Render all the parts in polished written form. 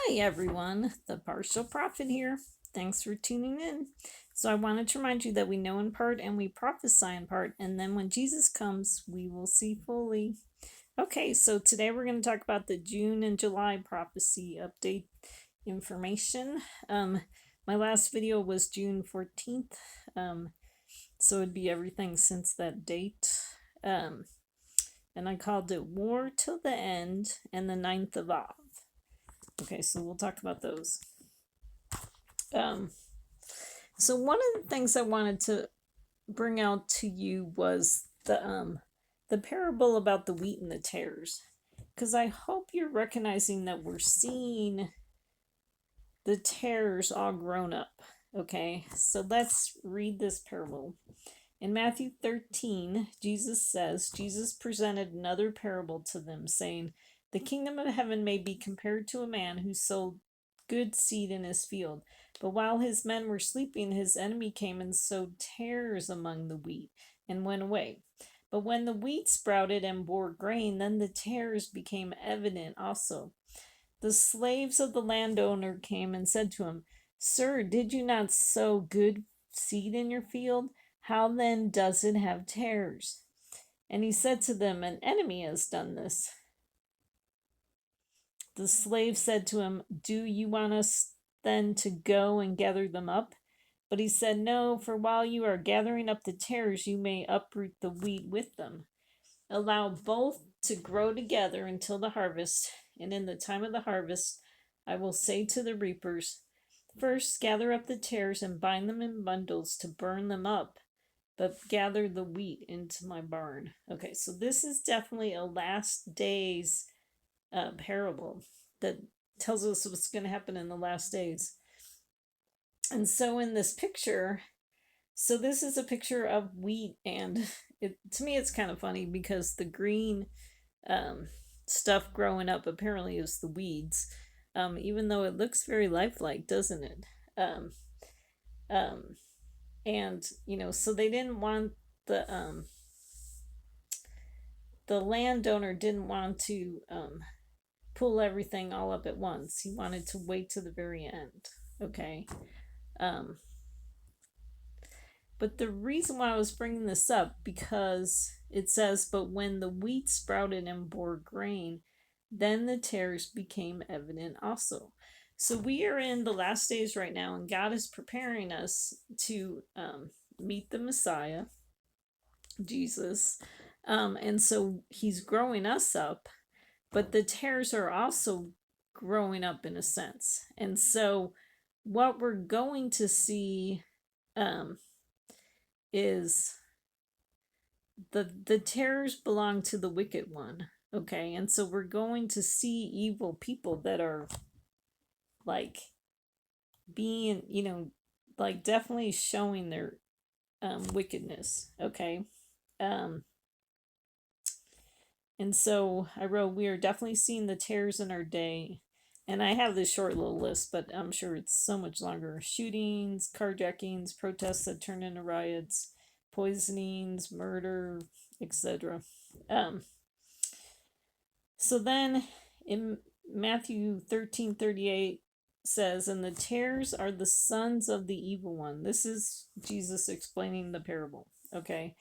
Hi everyone, the partial prophet here. Thanks for tuning in. So I wanted to remind you that we know in part and we prophesy in part, and then when Jesus comes, we will see fully. Okay, so today we're going to talk about the June and July prophecy update information. My last video was June 14th, so it'd be everything since that date. And I called it War Till the End and the 9th of Av. Okay, so we'll talk about those. So one of the things I wanted to bring out to you was the parable about the wheat and the tares, because I hope you're recognizing that we're seeing the tares all grown up. Okay, so let's read this parable. In Matthew 13, Jesus presented another parable to them, saying, "The kingdom of heaven may be compared to a man who sowed good seed in his field. But while his men were sleeping, his enemy came and sowed tares among the wheat and went away. But when the wheat sprouted and bore grain, then the tares became evident also. The slaves of the landowner came and said to him, 'Sir, did you not sow good seed in your field? How then does it have tares?' And he said to them, 'An enemy has done this.' The slave said to him, 'Do you want us then to go and gather them up?' But he said, 'No, for while you are gathering up the tares, you may uproot the wheat with them. Allow both to grow together until the harvest, and in the time of the harvest I will say to the reapers, first gather up the tares and bind them in bundles to burn them up, but gather the wheat into my barn.'" Okay, so this is definitely a last days parable that tells us what's going to happen in the last days. And so in this picture, so this is a picture of wheat, and to me it's kind of funny because the green stuff growing up apparently is the weeds, even though it looks very lifelike, doesn't it? Um, um, and so they didn't want the landowner didn't want to pull everything all up at once. He wanted to wait to the very end. Okay. Um, but the reason why I was bringing this up, because it says, "But when the wheat sprouted and bore grain, then the tares became evident also." So we are in the last days right now, and God is preparing us to meet the Messiah, Jesus. And so he's growing us up, but the tares are also growing up in a sense. And so what we're going to see is the tares belong to the wicked one. Okay, and so we're going to see evil people that are like being, like definitely showing their wickedness. Okay. And so I wrote, "We are definitely seeing the tares in our day." And I have this short little list, but I'm sure it's so much longer. Shootings, carjackings, protests that turn into riots, poisonings, murder, etc. So then in Matthew 13:38 says, "And the tares are the sons of the evil one." This is Jesus explaining the parable. Okay.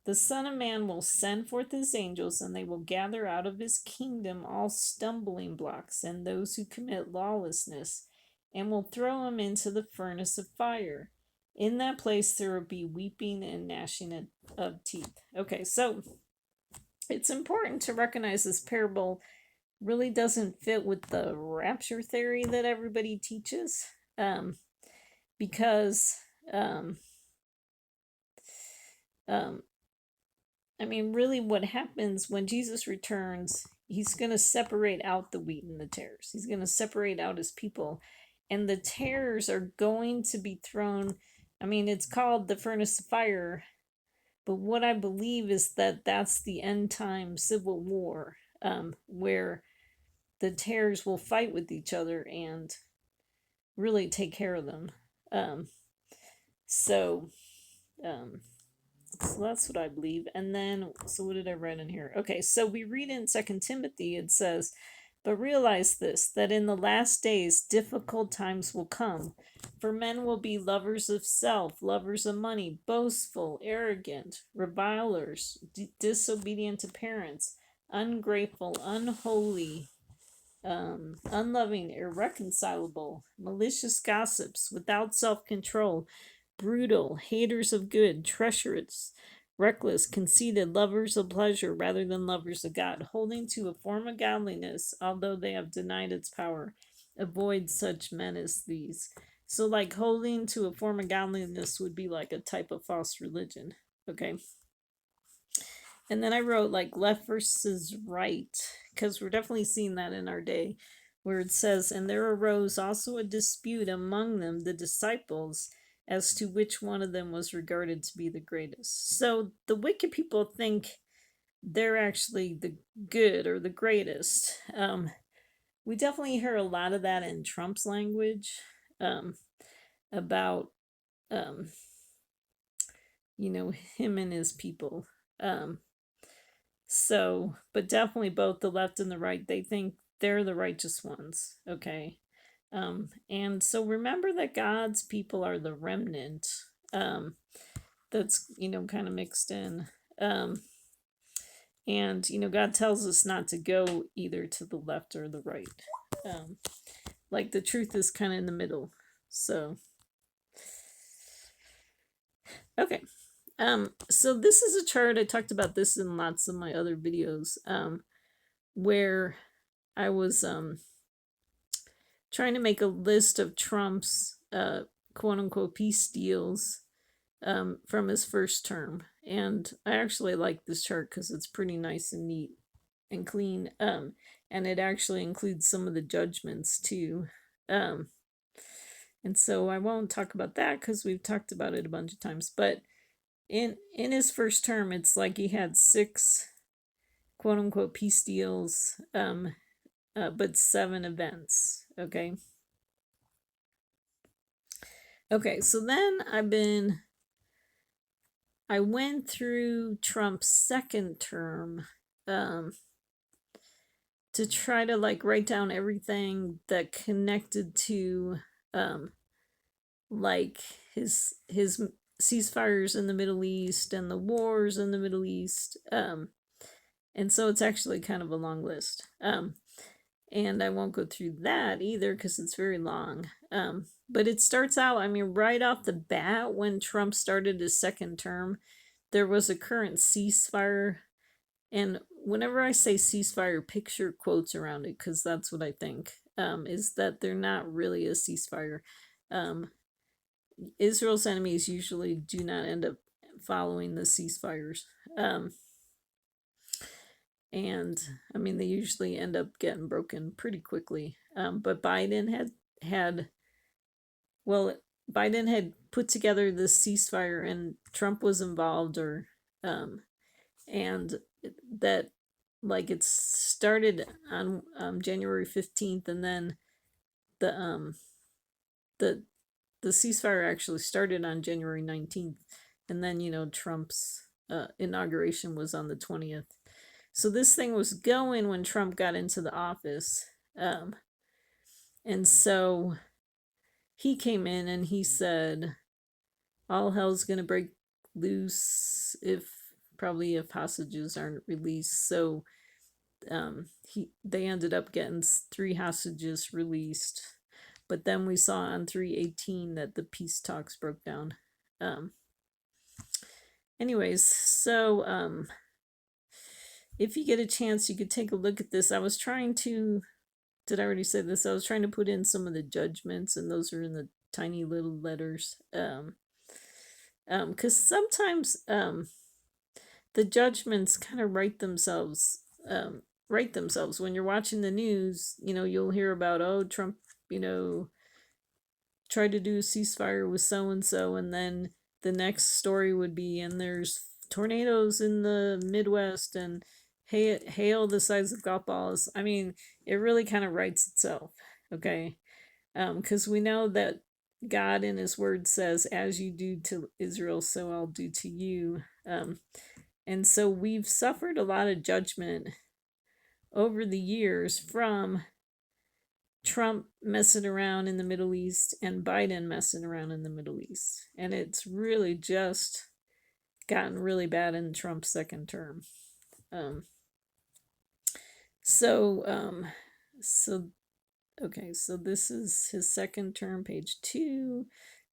"The Son of Man will send forth his angels, and they will gather out of his kingdom all stumbling blocks and those who commit lawlessness, and will throw them into the furnace of fire. In that place there will be weeping and gnashing of teeth." Okay, so it's important to recognize this parable really doesn't fit with the rapture theory that everybody teaches, because I mean, really, what happens when Jesus returns, he's going to separate out the wheat and the tares. He's going to separate out his people. And the tares are going to be thrown. I mean, it's called the furnace of fire. But what I believe is that that's the end time civil war, where the tares will fight with each other and really take care of them. So, so that's what I believe. And then, so what did I write in here? Okay, so we read in Second Timothy, it says, But realize this, that in the last days difficult times will come. For men will be lovers of self, lovers of money, boastful, arrogant, revilers, disobedient to parents, ungrateful, unholy, unloving, irreconcilable, malicious gossips, without self control, brutal, haters of good, treacherous, reckless, conceited, lovers of pleasure rather than lovers of God, holding to a form of godliness, although they have denied its power. Avoid such men as these. So, like, holding to a form of godliness would be like a type of false religion. Okay. And then I wrote like left versus right, because we're definitely seeing that in our day, where it says, and there arose also a dispute among them, the disciples, as to which one of them was regarded to be the greatest. So the wicked people think they're actually the good or the greatest. We definitely hear a lot of that in Trump's language, about, um, him and his people. So, but definitely both the left and the right, they think they're the righteous ones. Okay. And so remember that God's people are the remnant. That's, kind of mixed in. And, God tells us not to go either to the left or the right. Like the truth is kind of in the middle. So, okay. So this is a chart. I talked about this in lots of my other videos, where I was trying to make a list of Trump's quote unquote peace deals from his first term. And I actually like this chart because it's pretty nice and neat and clean. And it actually includes some of the judgments too. And so I won't talk about that because we've talked about it a bunch of times. But in his first term, it's like he had 6 quote unquote peace deals, but 7 events. Okay. Okay, so then I went through Trump's second term, to try to like write down everything that connected to, like his ceasefires in the Middle East and the wars in the Middle East. And so it's actually kind of a long list. And I won't go through that either because it's very long. But it starts out, right off the bat, when Trump started his second term, there was a current ceasefire. And whenever I say ceasefire, picture quotes around it because that's what I think, is that they're not really a ceasefire. Israel's enemies usually do not end up following the ceasefires. And they usually end up getting broken pretty quickly. But Biden had put together this ceasefire, and Trump was involved, and that, like, it started on January 15th, and then the ceasefire actually started on January 19th, and then Trump's inauguration was on the 20th. So this thing was going when Trump got into the office. And so he came in and he said, all hell's going to break loose if hostages aren't released. So they ended up getting 3 hostages released. But then we saw on 3/18 that the peace talks broke down. Anyways, so if you get a chance, you could take a look at this. I was trying to, did I already say this? I was trying to put in some of the judgments, and those are in the tiny little letters. Because sometimes the judgments kind of write themselves. When you're watching the news. You'll hear about, oh, Trump, tried to do a ceasefire with so and so, and then the next story would be, and there's tornadoes in the Midwest, and hail the size of golf balls. It really kind of writes itself. Okay, because we know that God in His Word says, "As you do to Israel, so I'll do to you." And so we've suffered a lot of judgment over the years from Trump messing around in the Middle East and Biden messing around in the Middle East. And it's really just gotten really bad in Trump's second term. Um, so, um, so, okay, so this is his second term, page 2.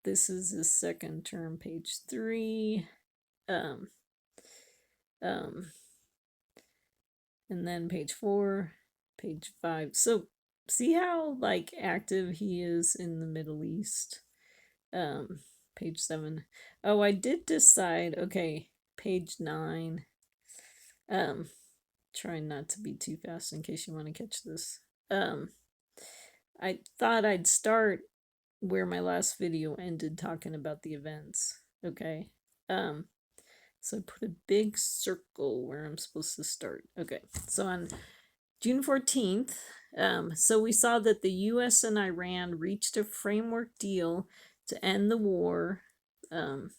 This is his second term, page 3. Um, um, and then page 4, page 5. So see how like active he is in the Middle East. Page 7. Oh, I did decide, okay, page 9. Trying not to be too fast in case you want to catch this. I thought I'd start where my last video ended, talking about the events. Okay. So I put a big circle where I'm supposed to start. Okay. So on June 14th, so we saw that the US and Iran reached a framework deal to end the war, and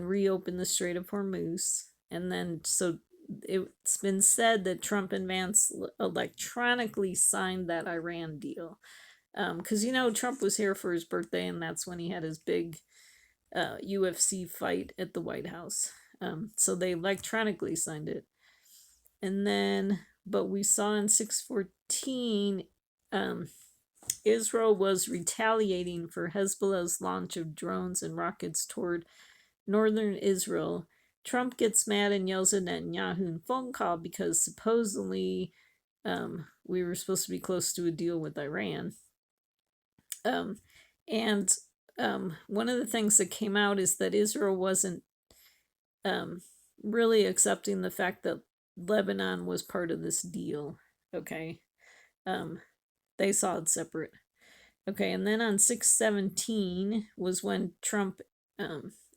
reopen the Strait of Hormuz. And then, so it's been said that Trump and Vance electronically signed that Iran deal. Because, Trump was here for his birthday, and that's when he had his big UFC fight at the White House. So they electronically signed it. And then, but we saw in 614, Israel was retaliating for Hezbollah's launch of drones and rockets toward northern Israel. Trump gets mad and yells at Netanyahu in phone call because supposedly we were supposed to be close to a deal with Iran. And one of the things that came out is that Israel wasn't really accepting the fact that Lebanon was part of this deal. Okay. They saw it separate. Okay, and then on 6/17 was when Trump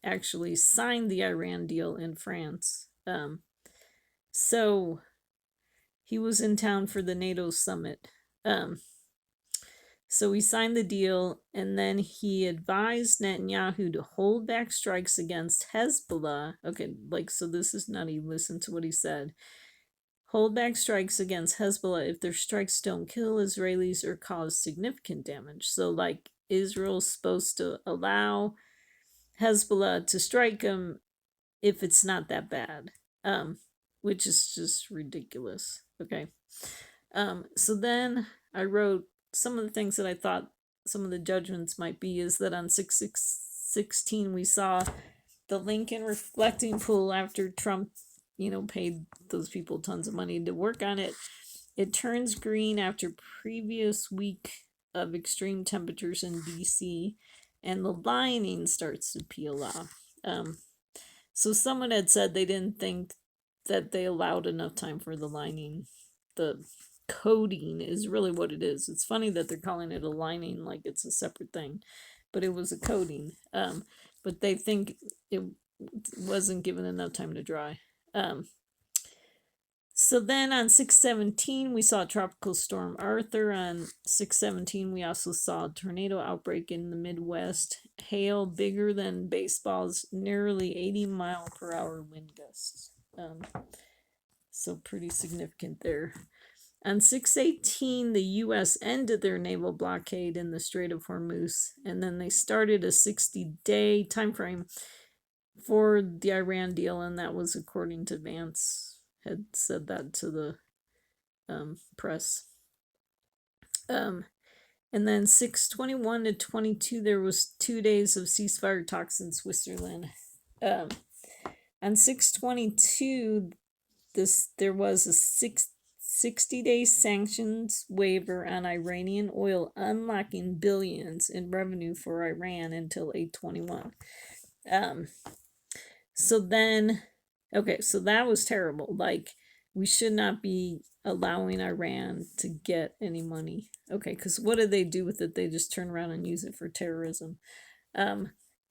actually signed the Iran deal in France. So he was in town for the NATO summit. So he signed the deal, and then he advised Netanyahu to hold back strikes against Hezbollah. Okay, so this is nutty. Listen to what he said. Hold back strikes against Hezbollah if their strikes don't kill Israelis or cause significant damage. So, Israel's supposed to allow Hezbollah to strike them if it's not that bad, which is just ridiculous. Okay. So then I wrote some of the things that I thought some of the judgments might be is that on 6/16 we saw the Lincoln reflecting pool after Trump paid those people tons of money to work on it. It turns green after previous week of extreme temperatures in DC, and the lining starts to peel off. So someone had said they didn't think that they allowed enough time for the lining. The coating is really what it is. It's funny that they're calling it a lining like it's a separate thing, but it was a coating. But they think it wasn't given enough time to dry. So then on 6/17 we saw Tropical Storm Arthur. On 6/17 we also saw a tornado outbreak in the Midwest. Hail bigger than baseballs, nearly 80-mile-per-hour wind gusts. So pretty significant there. On 6/18 the U.S. ended their naval blockade in the Strait of Hormuz, and then they started a 60-day time frame for the Iran deal, and that was according to Vance. Had said that to the press. And then 6/21 to 22 there was 2 days of ceasefire talks in Switzerland. On 6/22 there was a 60-day sanctions waiver on Iranian oil, unlocking billions in revenue for Iran until 8/21. So then, okay, so that was terrible. We should not be allowing Iran to get any money. Okay, because what do they do with it? They just turn around and use it for terrorism.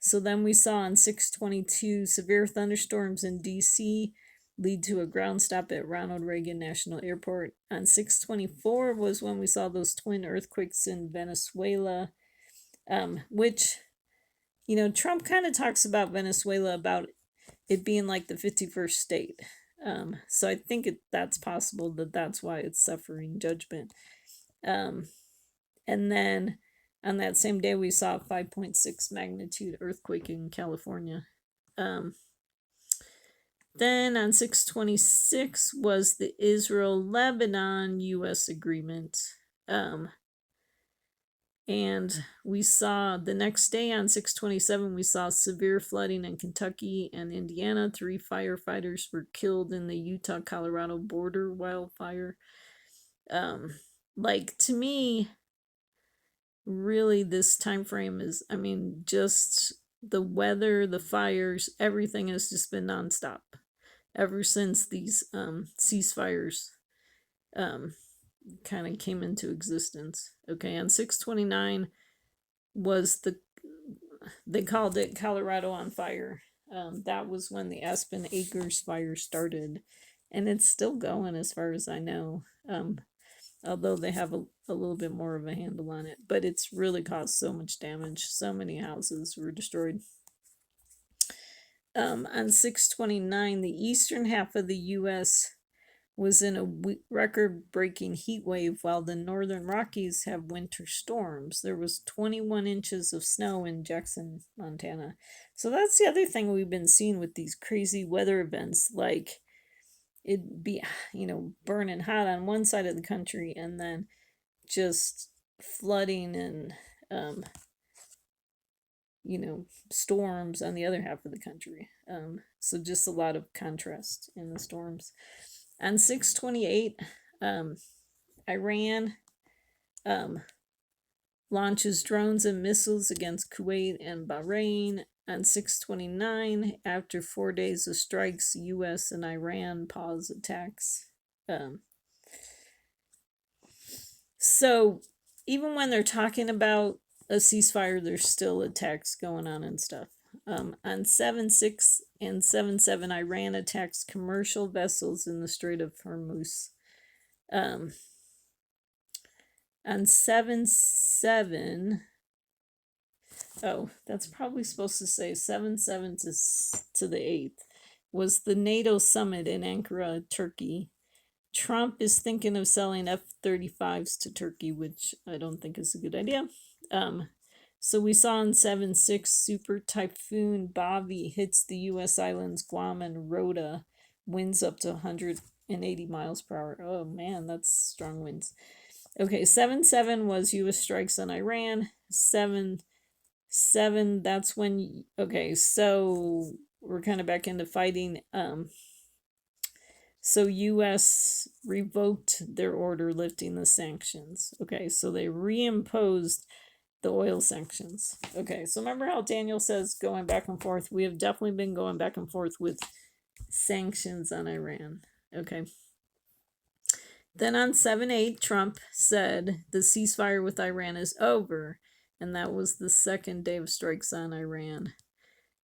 So then we saw on 6/22 severe thunderstorms in DC lead to a ground stop at Ronald Reagan National Airport. On 6/24 was when we saw those twin earthquakes in Venezuela, which, Trump kind of talks about Venezuela, about it being like the 51st state. So I think that's possible that's why it's suffering judgment. Um, and then on that same day, we saw a 5.6 magnitude earthquake in California. Um, then on 6/26 was the Israel-Lebanon U.S. agreement. And we saw the next day on 6/27, we saw severe flooding in Kentucky and Indiana. 3 firefighters were killed in the Utah-Colorado border wildfire. Like, to me, really this time frame is, I mean, just the weather, the fires, everything has just been nonstop ever since these ceasefires kind of came into existence. Okay, on 6/29 was they called it Colorado on Fire. That was when the Aspen Acres fire started, and it's still going as far as I know. Although they have a little bit more of a handle on it, but it's really caused so much damage. So many houses were destroyed. On 6/29, the eastern half of the U.S. was in a record-breaking heat wave, while the northern Rockies have winter storms. There was 21 inches of snow in Jackson, Montana. So that's the other thing we've been seeing with these crazy weather events, like it'd be, burning hot on one side of the country and then just flooding and storms on the other half of the country. So just a lot of contrast in the storms. On 6/28, Iran launches drones and missiles against Kuwait and Bahrain. On 6/29, after 4 days of strikes, U.S. and Iran pause attacks. So even when they're talking about a ceasefire, there's still attacks going on and stuff. On 7/6 and 7/7, Iran attacks commercial vessels in the Strait of Hormuz. On 7/7, that's probably supposed to say 7/7 to the 8th, was the NATO summit in Ankara, Turkey. Trump is thinking of selling F-35s to Turkey, which I don't think is a good idea. So we saw on 7/6, Super Typhoon Bavi hits the U.S. islands Guam and Rota, winds up to 180 miles per hour. Oh man, that's strong winds. Okay, 7/7 was U.S. strikes on Iran. 7/7, that's when, okay, so we're kind of back into fighting. So U.S. revoked their order lifting the sanctions. Okay, so they reimposed the oil sanctions. Okay, so remember how Daniel says going back and forth? We have definitely been going back and forth with sanctions on Iran. Okay. Then on 7/8, Trump said the ceasefire with Iran is over, and that was the second day of strikes on Iran.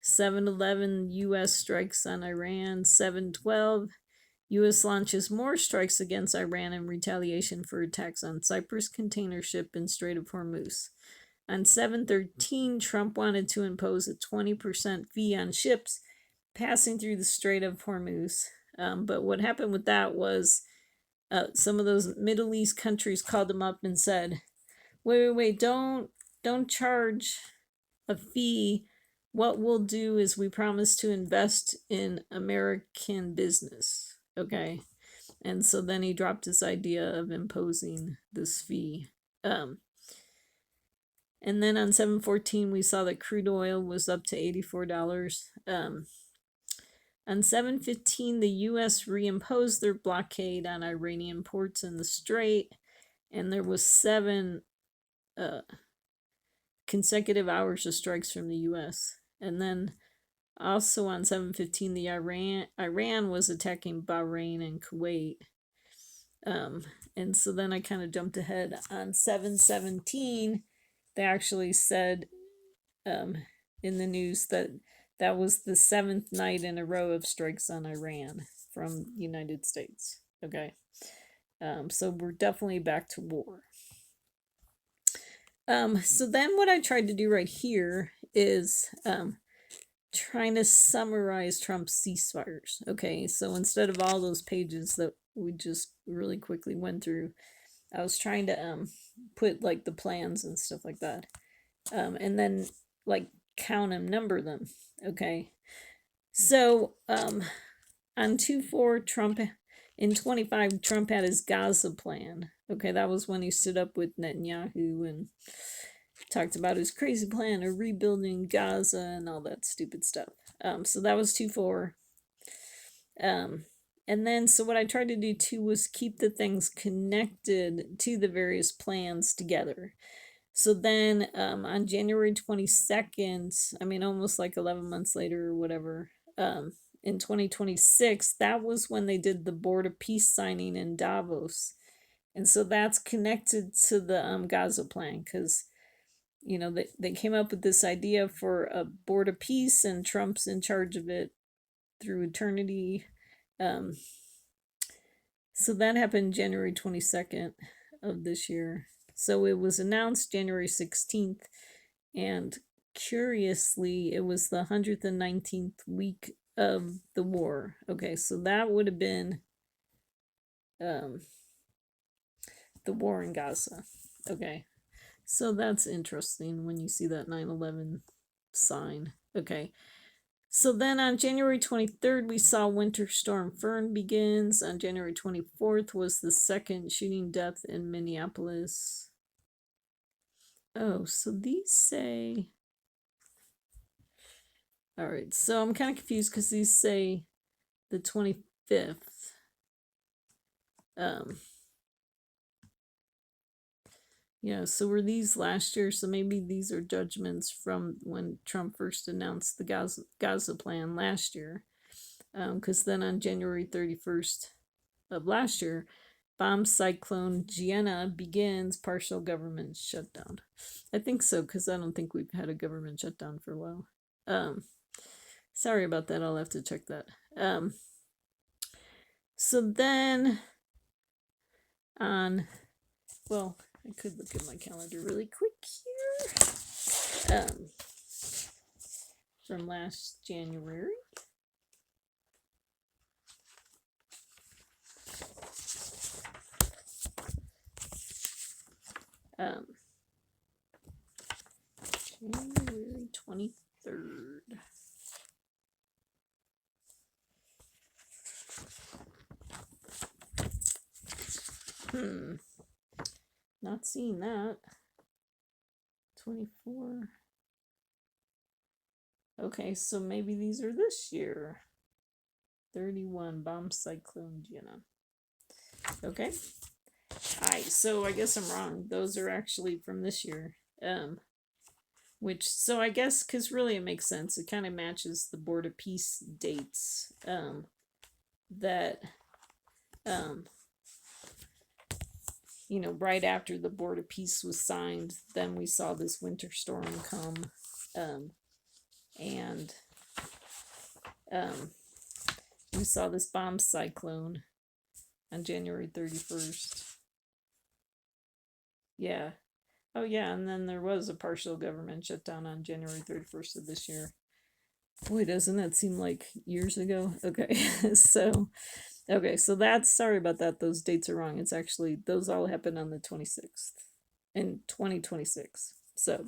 7/11, U.S. strikes on Iran. 7/12, U.S. launches more strikes against Iran in retaliation for attacks on Cyprus container ship in Strait of Hormuz. On 7/13, Trump wanted to impose a 20% fee on ships passing through the Strait of Hormuz. But what happened with that was some of those Middle East countries called him up and said, wait, don't charge a fee. What we'll do is we promise to invest in American business. Okay. And so then he dropped his idea of imposing this fee. And then on 7/14, we saw that crude oil was up to $84. On 7/15, the U.S. reimposed their blockade on Iranian ports in the Strait, and there was 7 consecutive hours of strikes from the U.S. And then also on 7/15, the Iran was attacking Bahrain and Kuwait. And so then I kind of jumped ahead. On 7/17, they actually said in the news that was the 7th night in a row of strikes on Iran from the United States. Okay. So we're definitely back to war. So then what I tried to do right here is trying to summarize Trump's ceasefires. Okay, so instead of all those pages that we just really quickly went through, I was trying to put like the plans and stuff like that, and then like count them, number them. Okay, so on 2/4, Trump in 25, Trump had his Gaza plan. Okay, that was when he stood up with Netanyahu and talked about his crazy plan of rebuilding Gaza and all that stupid stuff. So that was 2/4. And then, so what I tried to do too was keep the things connected to the various plans together. So then on January 22nd, I mean, almost like 11 months later or whatever, in 2026, that was when they did the Board of Peace signing in Davos. And so that's connected to the Gaza plan because, you know, they came up with this idea for a Board of Peace and Trump's in charge of it through eternity. So that happened January 22nd of this year. So it was announced January 16th, and curiously, it was the 119th week of the war. Okay, so that would have been the war in Gaza. Okay, so that's interesting when you see that 9/11 sign. Okay, so then on January 23rd, we saw Winter Storm Fern begins. On January 24th was the second shooting death in Minneapolis. Oh, so these say... All right, so I'm kind of confused because these say the 25th. Yeah, so were these last year? So maybe these are judgments from when Trump first announced the Gaza plan last year. Because then on January 31st of last year, bomb cyclone Gianna begins partial government shutdown. I think so, because I don't think we've had a government shutdown for a while. Sorry about that. I'll have to check that. So then on, well, I could look at my calendar really quick here. From last January. January 23rd. Not seeing that. 24. Okay, so maybe these are this year. 31, bomb cyclone Gianna. Okay. Alright, so I guess I'm wrong. Those are actually from this year. Which, so I guess, because really it makes sense. It kind of matches the Board of Peace dates. That, you know, right after the Board of Peace was signed, then we saw this winter storm come. And we saw this bomb cyclone on January 31st. Yeah. Oh, yeah, and then there was a partial government shutdown on January 31st of this year. Boy, doesn't that seem like years ago? Okay, so that's, sorry about that, those dates are wrong. It's actually, those all happened on the 26th in 2026. So,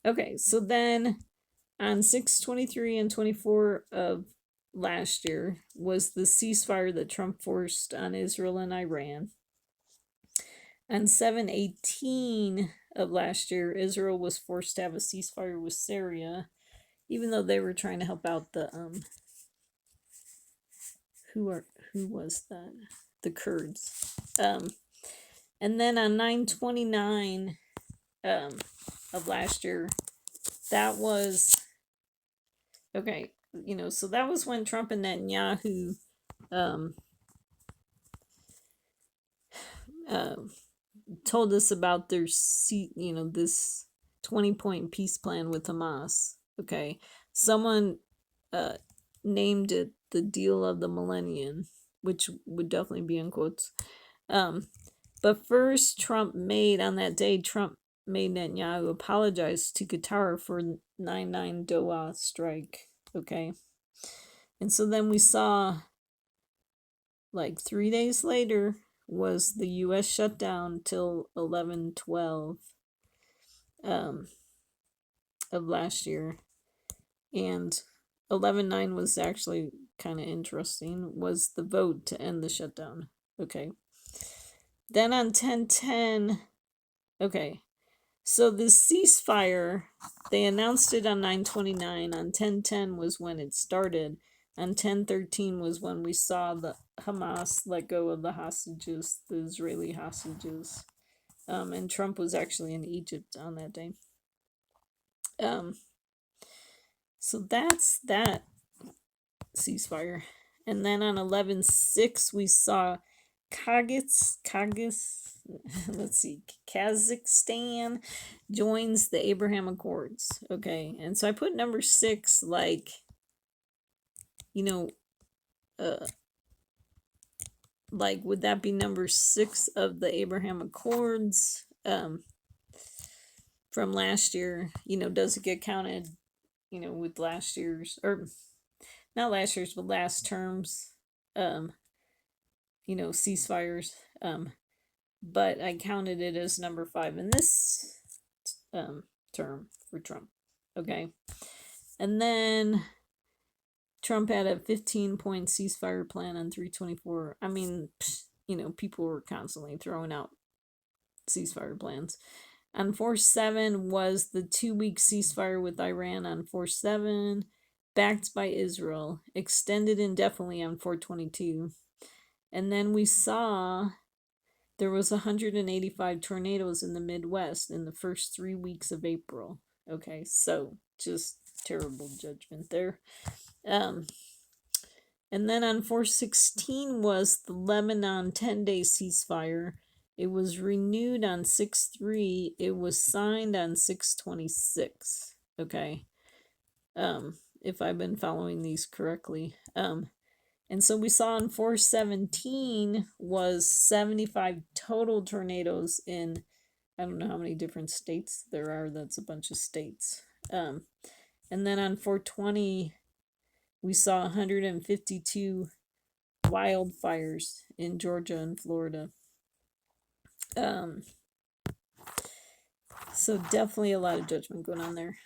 okay, so then on 6/23 and 24 of last year was the ceasefire that Trump forced on Israel and Iran. On 7/18 of last year, Israel was forced to have a ceasefire with Syria, even though they were trying to help out the who was that? The Kurds. And then on 9/29 of last year, that was okay. You know, so that was when Trump and Netanyahu told us about their this 20-point peace plan with Hamas. Okay, someone named it the deal of the millennium, which would definitely be in quotes. But first, Trump made on that day. Trump made Netanyahu apologize to Qatar for 9/9 Doha strike. Okay. And so then we saw, like 3 days later, was the U.S. shutdown till 11/12 of last year. And 11/9 was actually kind of interesting, was the vote to end the shutdown. Okay. Then on 10/10, okay, so the ceasefire, they announced it on 9/29. On 10/10 was when it started. On 10/13 was when we saw the Hamas let go of the hostages, the Israeli hostages. And Trump was actually in Egypt on that day. So that's that ceasefire. And then on 11/6 we saw let's see, Kazakhstan joins the Abraham Accords. Okay, and so I put number 6, like, like, would that be number 6 of the Abraham Accords from last year? Does it get counted, with last year's, or not last year's, but last term's, ceasefires? But I counted it as number 5 in this term for Trump. Okay. And then Trump had a 15-point ceasefire plan on 3/24. I mean, people were constantly throwing out ceasefire plans. On 4/7 was the 2-week ceasefire with Iran on 4/7, backed by Israel, extended indefinitely on 4/22. And then we saw there was 185 tornadoes in the Midwest in the first 3 weeks of April. Okay, so just terrible judgment there. And then on 4/16 was the Lebanon 10-day ceasefire. It was renewed on 6/3. It was signed on 6/26. Okay, if I've been following these correctly. And so we saw on 4/17 was 75 total tornadoes in, I don't know how many different states there are. That's a bunch of states. And then on 4/20, we saw 152 wildfires in Georgia and Florida. So definitely a lot of judgment going on there.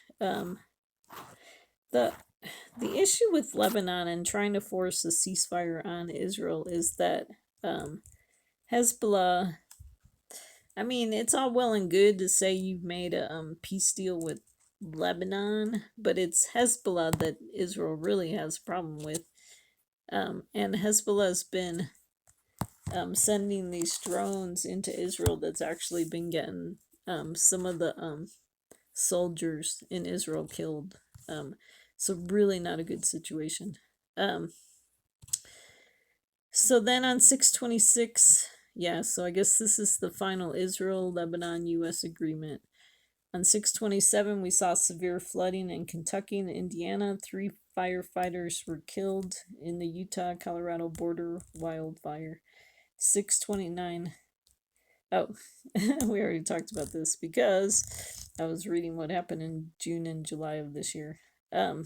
The issue with Lebanon and trying to force a ceasefire on Israel is that Hezbollah, I mean, it's all well and good to say you've made a peace deal with Lebanon, but it's Hezbollah that Israel really has a problem with. And Hezbollah's been sending these drones into Israel that's actually been getting some of the soldiers in Israel killed. So really not a good situation. So then on 6/26, yeah, so I guess this is the final Israel-Lebanon-U.S. agreement. On 6/27, we saw severe flooding in Kentucky and Indiana. 3 firefighters were killed in the Utah-Colorado border wildfire. 6/29. Oh, we already talked about this because I was reading what happened in June and July of this year. Yeah,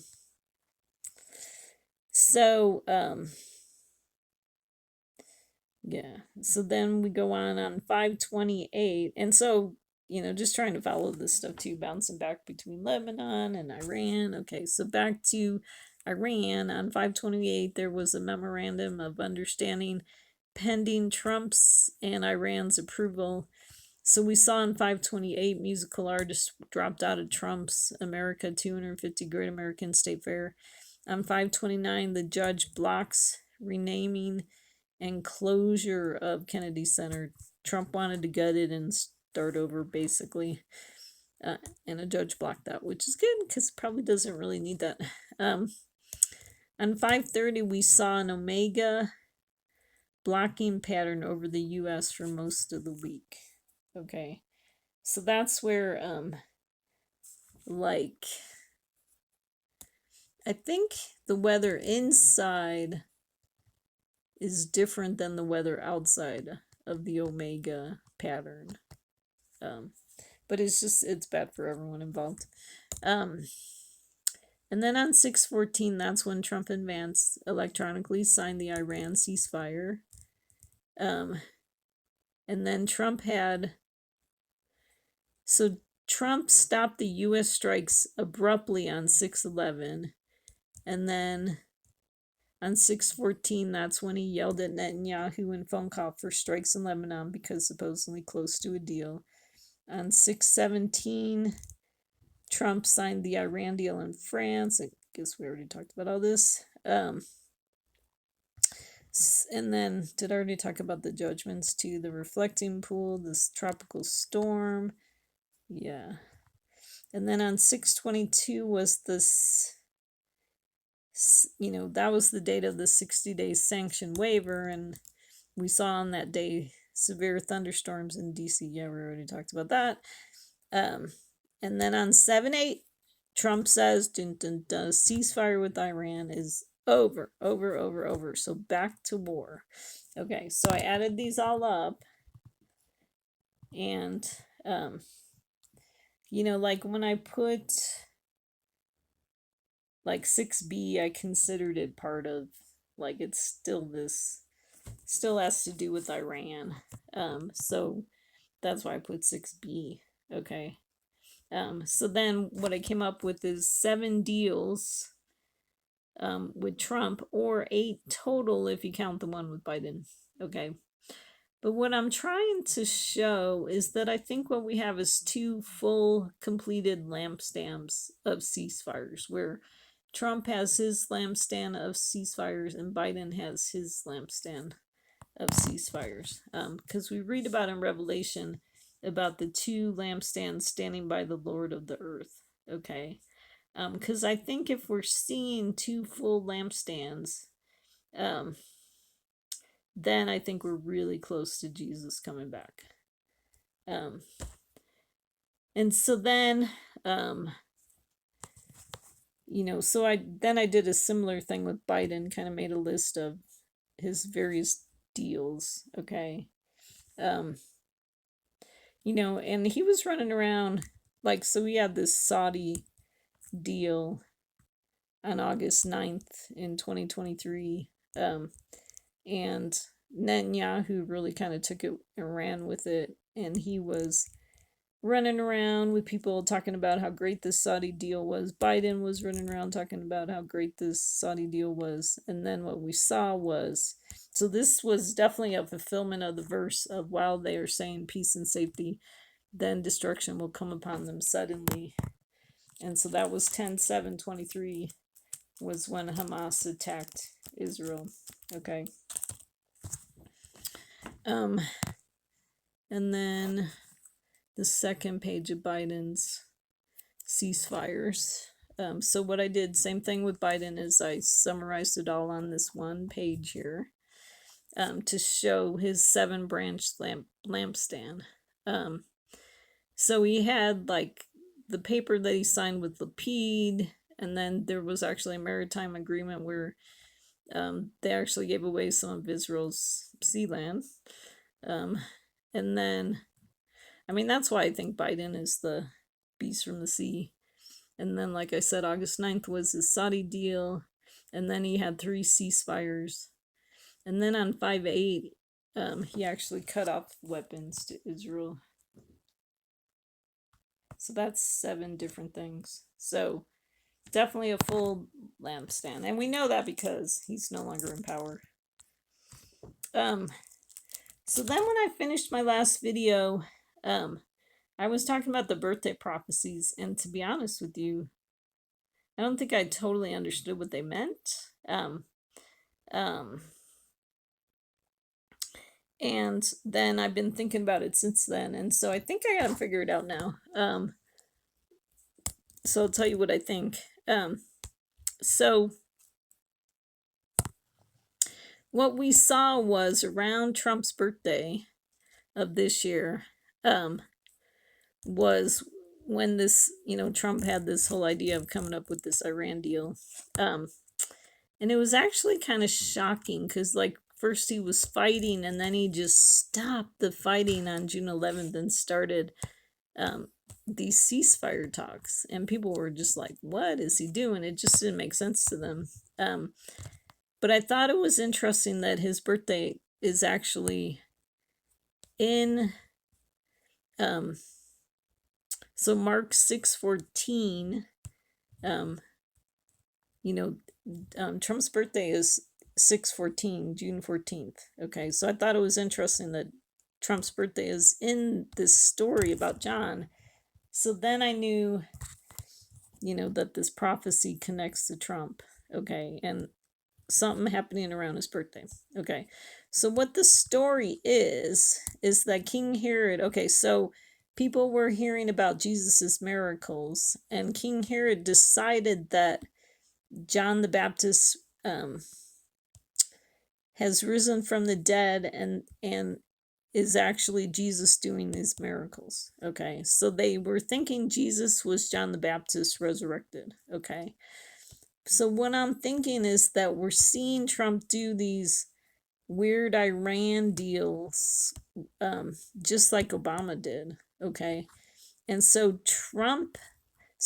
so then we go on 5/28, and so, just trying to follow this stuff too, bouncing back between Lebanon and Iran. Okay, so back to Iran. On 5/28, there was a memorandum of understanding pending Trump's and Iran's approval. So we saw on 5/28, musical artists dropped out of Trump's America 250 Great American State Fair. On 5/29, the judge blocks renaming and closure of Kennedy Center. Trump wanted to gut it and start over, basically. And a judge blocked that, which is good because probably doesn't really need that. On 5/30, we saw an Omega blocking pattern over the U.S. for most of the week. Okay, so that's where, I think the weather inside is different than the weather outside of the Omega pattern. But but it's bad for everyone involved. And then on 6/14, that's when Trump and Vance electronically signed the Iran ceasefire. And then Trump stopped the U.S. strikes abruptly on 6/11, and then on 6/14, that's when he yelled at Netanyahu and phone call for strikes in Lebanon because supposedly close to a deal. On 6/17, Trump signed the Iran deal in France. I guess we already talked about all this. And then, did I already talk about the judgments too? The reflecting pool, this tropical storm. Yeah. And then on 6/22 was this, that was the date of the 60-day sanction waiver. And we saw on that day severe thunderstorms in DC. Yeah, we already talked about that. And then on 7/8, Trump says the ceasefire with Iran is over. So back to war. Okay, so I added these all up. And, like when I put like 6B, I considered it part of, like, it's still has to do with Iran. So that's why I put 6B. Okay. So then what I came up with is 7 deals with Trump, or 8 total if you count the one with Biden. Okay. But what I'm trying to show is that I think what we have is 2 full completed lampstands of ceasefires, where Trump has his lampstand of ceasefires and Biden has his lampstand of ceasefires. Because we read about in Revelation about the 2 lampstands standing by the Lord of the earth. Okay. Because I think if we're seeing 2 full lampstands, then I think we're really close to Jesus coming back. And so then, so I did a similar thing with Biden, kind of made a list of his various deals. Okay. And he was running around, like, so we had this Saudi deal on August 9th in 2023. And Netanyahu really kind of took it and ran with it. And he was running around with people talking about how great this Saudi deal was. Biden was running around talking about how great this Saudi deal was. And then what we saw was, so this was definitely a fulfillment of the verse of, while they are saying peace and safety, then destruction will come upon them suddenly. And so that was 10/7/23 was when Hamas attacked Israel. Okay. And then the second page of Biden's ceasefires. So what I did, same thing with Biden, is I summarized it all on this one page here, to show his 7-branch lampstand. So he had, like, the paper that he signed with Lapid, and then there was actually a maritime agreement where they actually gave away some of Israel's sea land. And then, I mean, that's why I think Biden is the beast from the sea. And then, like I said, August 9th was his Saudi deal. And then he had 3 ceasefires. And then on 5/8, he actually cut off weapons to Israel. So that's 7 different things. So definitely a full lampstand. And we know that because he's no longer in power. So then when I finished my last video, I was talking about the birthday prophecies, and to be honest with you, I don't think I totally understood what they meant. And then I've been thinking about it since then, and so I think I gotta figure it out now. So I'll tell you what I think. So what we saw was around Trump's birthday of this year, was when this, Trump had this whole idea of coming up with this Iran deal. And it was actually kind of shocking because, like, first he was fighting and then he just stopped the fighting on June 11th and started these ceasefire talks, and people were just like, what is he doing? It just didn't make sense to them. But I thought it was interesting that his birthday is actually in so Mark 6:14, Trump's birthday is 6/14, June 14th. Okay, so I thought it was interesting that Trump's birthday is in this story about John. So then I knew, that this prophecy connects to Trump. Okay, and something happening around his birthday. Okay, so what the story is that King Herod, okay, so people were hearing about Jesus's miracles, and King Herod decided that John the Baptist has risen from the dead and is actually Jesus doing these miracles. Okay, so they were thinking Jesus was John the Baptist resurrected. Okay, so what I'm thinking is that we're seeing Trump do these weird Iran deals, just like Obama did. Okay, and so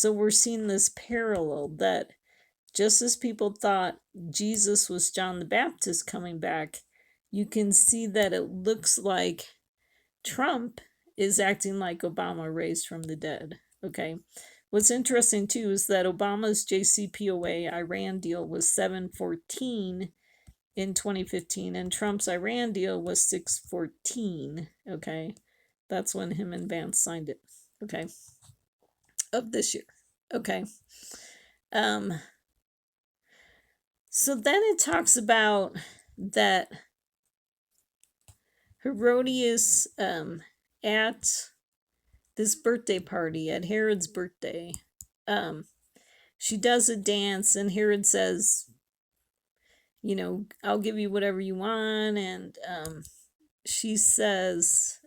we're seeing this parallel that just as people thought Jesus was John the Baptist coming back, you can see that it looks like Trump is acting like Obama raised from the dead. Okay. What's interesting too is that Obama's JCPOA Iran deal was 7/14 in 2015, and Trump's Iran deal was 6/14. Okay. That's when him and Vance signed it. Okay. Of this year. Okay. So then it talks about that Herodias at this birthday party, at Herod's birthday, she does a dance, and Herod says, I'll give you whatever you want, and she says,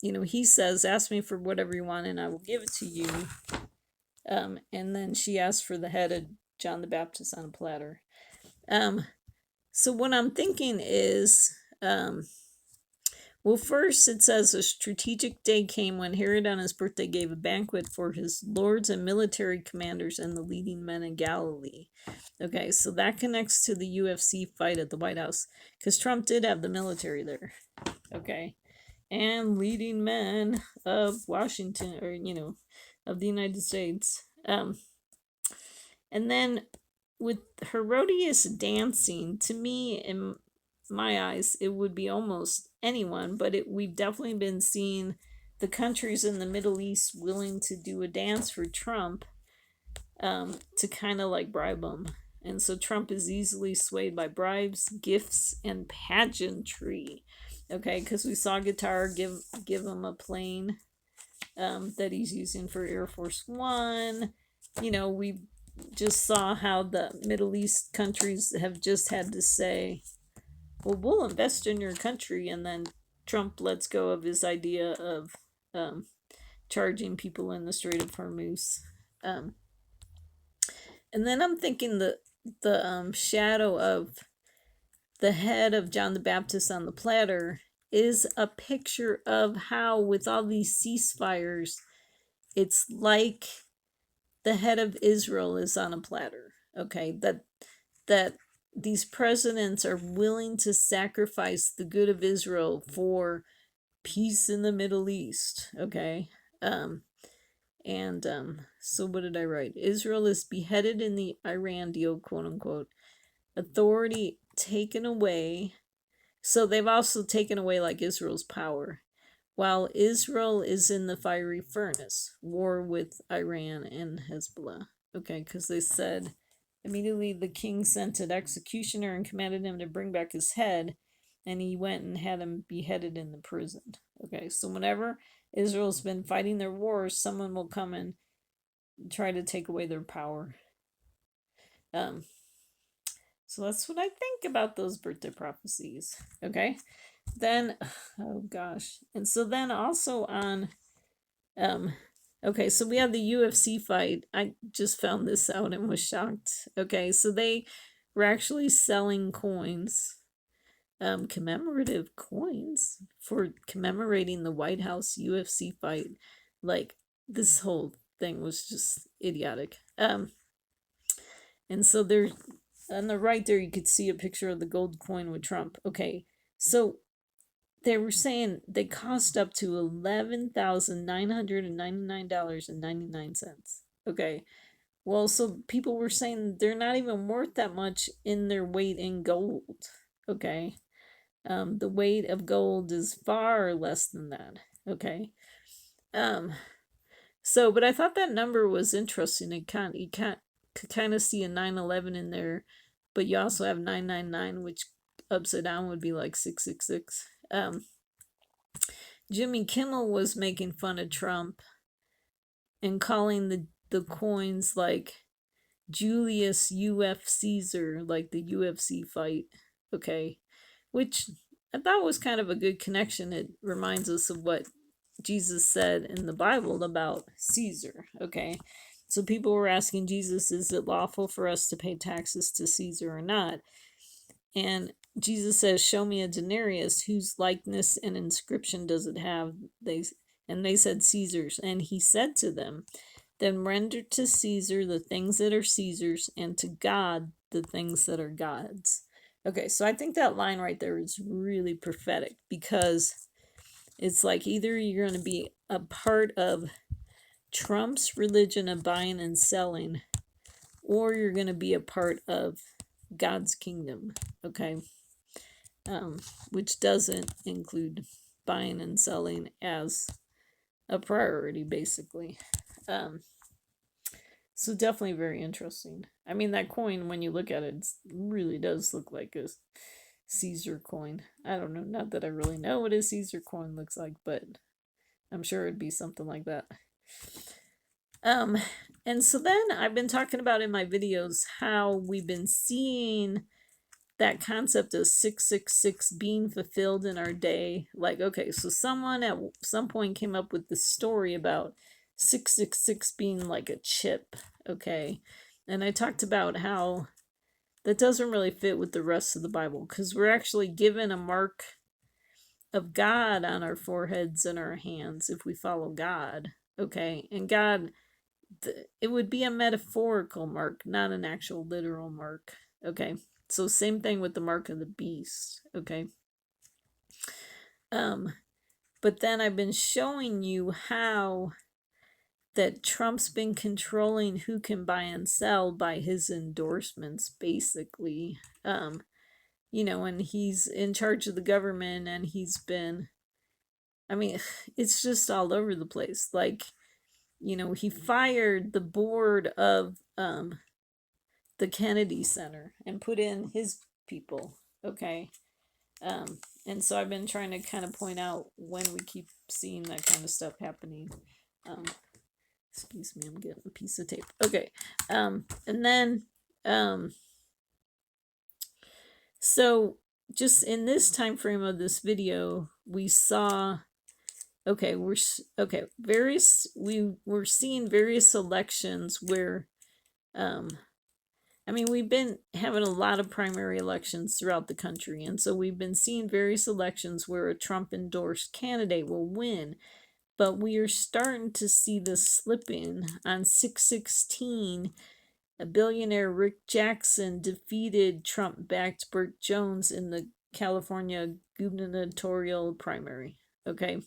he says, ask me for whatever you want and I will give it to you. And then she asks for the head of John the Baptist on a platter. So what I'm thinking is, well, first it says a strategic day came when Herod on his birthday gave a banquet for his lords and military commanders and the leading men in Galilee. Okay, so that connects to the UFC fight at the White House, because Trump did have the military there. Okay, and leading men of Washington, or of the United States. And then with Herodias dancing, to me, in my eyes, it would be almost anyone, but we've definitely been seeing the countries in the Middle East willing to do a dance for Trump, to kind of like bribe him. And so Trump is easily swayed by bribes, gifts, and pageantry. Okay, because we saw Qatar give him a plane that he's using for Air Force One. We just saw how the Middle East countries have just had to say, well, we'll invest in your country, and then Trump lets go of his idea of charging people in the Strait of Hormuz. And then I'm thinking the shadow of the head of John the Baptist on the platter is a picture of how, with all these ceasefires, it's like the head of Israel is on a platter. Okay, that these presidents are willing to sacrifice the good of Israel for peace in the Middle East. Okay, so what did I write? Israel is beheaded in the Iran deal, quote unquote. Authority taken away. So they've also taken away like Israel's power, while Israel is in the fiery furnace, war with Iran and Hezbollah. Okay, because they said immediately the king sent an executioner and commanded him to bring back his head, and he went and had him beheaded in the prison. Okay, so whenever Israel's been fighting their wars, someone will come and try to take away their power. So that's what I think about those birthday prophecies. Okay, then, oh gosh, and so then also on, okay, so we have the UFC fight. I just found this out and was shocked. Okay, so they were actually selling coins. commemorative coins for commemorating the White House UFC fight. Like, this whole thing was just idiotic. And so there, on the right there, you could see a picture of the gold coin with Trump. Okay, so they were saying they cost up to $11,999.99. Okay, well, so people were saying they're not even worth that much in their weight in gold. Okay, the weight of gold is far less than that. Okay, um, so but I thought that number was interesting. You could kind of see a 911 in there, but you also have 999, which upside down would be like 666. Jimmy Kimmel was making fun of Trump and calling the coins like Julius UF Caesar, like the UFC fight. Okay, which I thought was kind of a good connection. It reminds us of what Jesus said in the Bible about Caesar. Okay, so people were asking Jesus, is it lawful for us to pay taxes to Caesar or not? And Jesus says, show me a denarius. Whose likeness and inscription does it have? They said Caesar's. And he said to them, then render to Caesar the things that are Caesar's, and to God the things that are God's. Okay, so I think that line right there is really prophetic, because it's like either you're going to be a part of Trump's religion of buying and selling, or you're going to be a part of God's kingdom. Okay, which doesn't include buying and selling as a priority, basically. So definitely very interesting. I mean, that coin, when you look at it, really does look like a Caesar coin. I don't know, not that I really know what a Caesar coin looks like, but I'm sure it'd be something like that. And so then I've been talking about in my videos how we've been seeing that concept of 666 being fulfilled in our day. Like, okay, so someone at some point came up with this story about 666 being like a chip. Okay, and I talked about how that doesn't really fit with the rest of the Bible, because we're actually given a mark of God on our foreheads and our hands if we follow God. Okay, and God, it would be a metaphorical mark, not an actual literal mark. Okay, so same thing with the mark of the beast. Okay, but then I've been showing you how that Trump's been controlling who can buy and sell by his endorsements, basically. And he's in charge of the government, and he's been, I mean, it's just all over the place. Like, he fired the board of the Kennedy Center and put in his people. Okay. And so I've been trying to kind of point out when we keep seeing that kind of stuff happening. Excuse me, I'm getting a piece of tape. Okay. And then, so just in this time frame of this video, we saw, we're seeing various elections where, we've been having a lot of primary elections throughout the country, and so we've been seeing various elections where a Trump endorsed candidate will win. But we are starting to see this slipping. On 6/16, a billionaire Rick Jackson defeated Trump-backed Burt Jones in the California gubernatorial primary. Okay.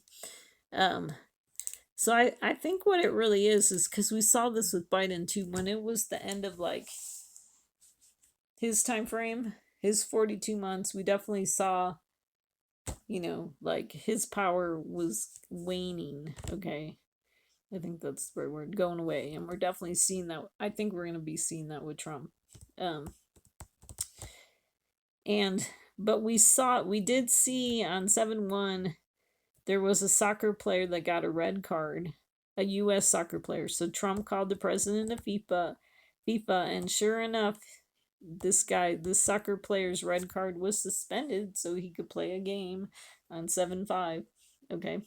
So I think what it really is because we saw this with Biden too. When it was the end of like his time frame, his 42 months, we definitely saw, like his power was waning. Okay. I think that's the right word, going away. And we're definitely seeing that. I think we're going to be seeing that with Trump. But we did see on 7/1, there was a soccer player that got a red card, a U.S. soccer player. So Trump called the president of FIFA, and sure enough, this soccer player's red card was suspended so he could play a game on 7/5. Okay.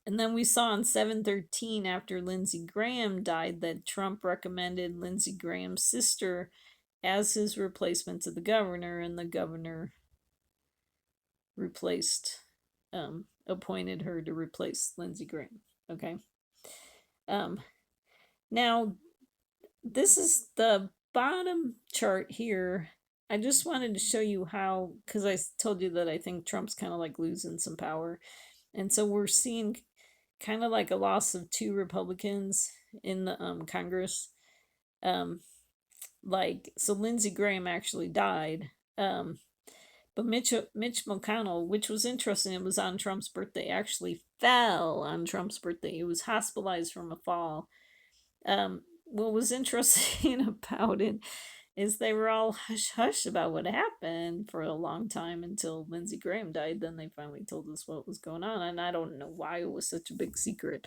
And then we saw on 7/13, after Lindsey Graham died, that Trump recommended Lindsey Graham's sister as his replacement to the governor, and the governor replaced, appointed her to replace Lindsey Graham. Okay. Now, this is the bottom chart here. I just wanted to show you how, because I told you that I think Trump's kind of like losing some power. And so we're seeing kind of like a loss of 2 Republicans in the Congress. So Lindsey Graham actually died. But Mitch McConnell, which was interesting, it was on Trump's birthday, actually fell on Trump's birthday. He was hospitalized from a fall. What was interesting about it is they were all hush hush about what happened for a long time until Lindsey Graham died. Then they finally told us what was going on, and I don't know why it was such a big secret.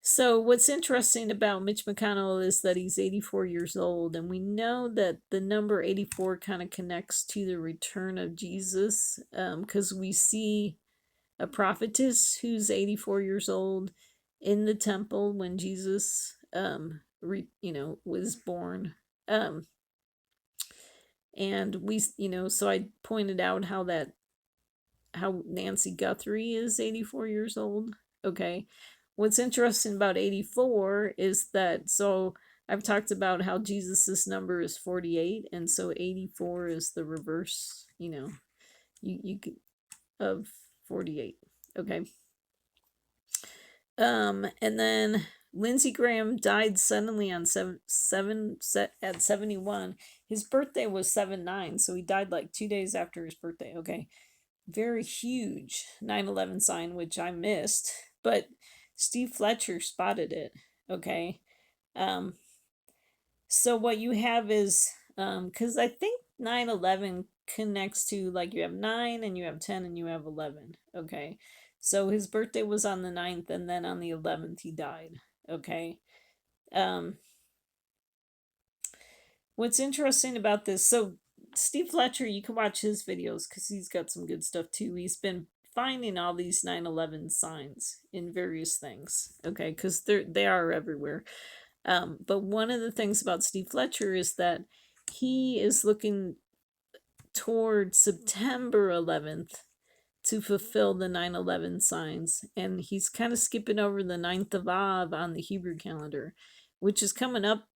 So what's interesting about Mitch McConnell is that he's 84 years old, and we know that the number 84 kind of connects to the return of Jesus, because we see a prophetess who's 84 years old in the temple when Jesus, was born. And we, so I pointed out how Nancy Guthrie is 84 years old. Okay. What's interesting about 84 is that, so I've talked about how Jesus's number is 48, and so 84 is the reverse, you could, of 48. Okay. And then Lindsey Graham died suddenly on at 71. His birthday was 7/9, so he died like 2 days after his birthday. Okay. Very huge 9/11 sign, which I missed, but Steve Fletcher spotted it. Okay. So what you have is, because I think 9/11 connects to, like, you have 9 and you have 10 and you have 11. Okay. So his birthday was on the 9th, and then on the 11th he died. Okay. What's interesting about this, so Steve Fletcher, you can watch his videos because he's got some good stuff too. He's been finding all these 9/11 signs in various things. Okay, because they are everywhere. But one of the things about Steve Fletcher is that he is looking toward September 11th to fulfill the 9/11 signs, and he's kind of skipping over the 9th of Av on the Hebrew calendar, which is coming up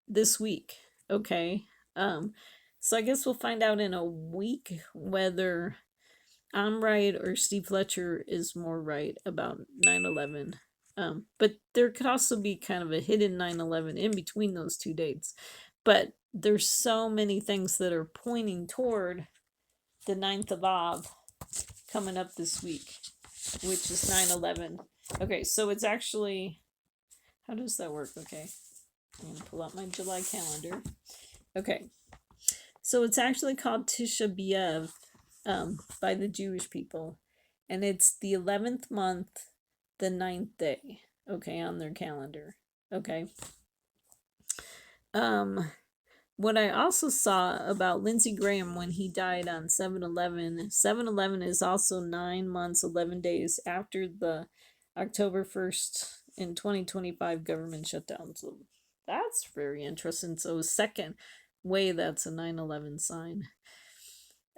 this week. Okay. So I guess we'll find out in a week whether I'm right or Steve Fletcher is more right about 9/11. But there could also be kind of a hidden 9/11 in between those 2 dates. But there's so many things that are pointing toward the 9th of Av coming up this week, which is 9/11. Okay, so it's actually, how does that work? Okay, I'm going to pull out my July calendar. Okay, so it's actually called Tisha B'Av by the Jewish people, and it's the 11th month, the 9th day, okay, on their calendar. Okay. What I also saw about Lindsey Graham when he died on 7/11, 7/11 is also 9 months, 11 days after the October 1st in 2025 government shutdown. So that's very interesting. So second way that's a 9/11 sign.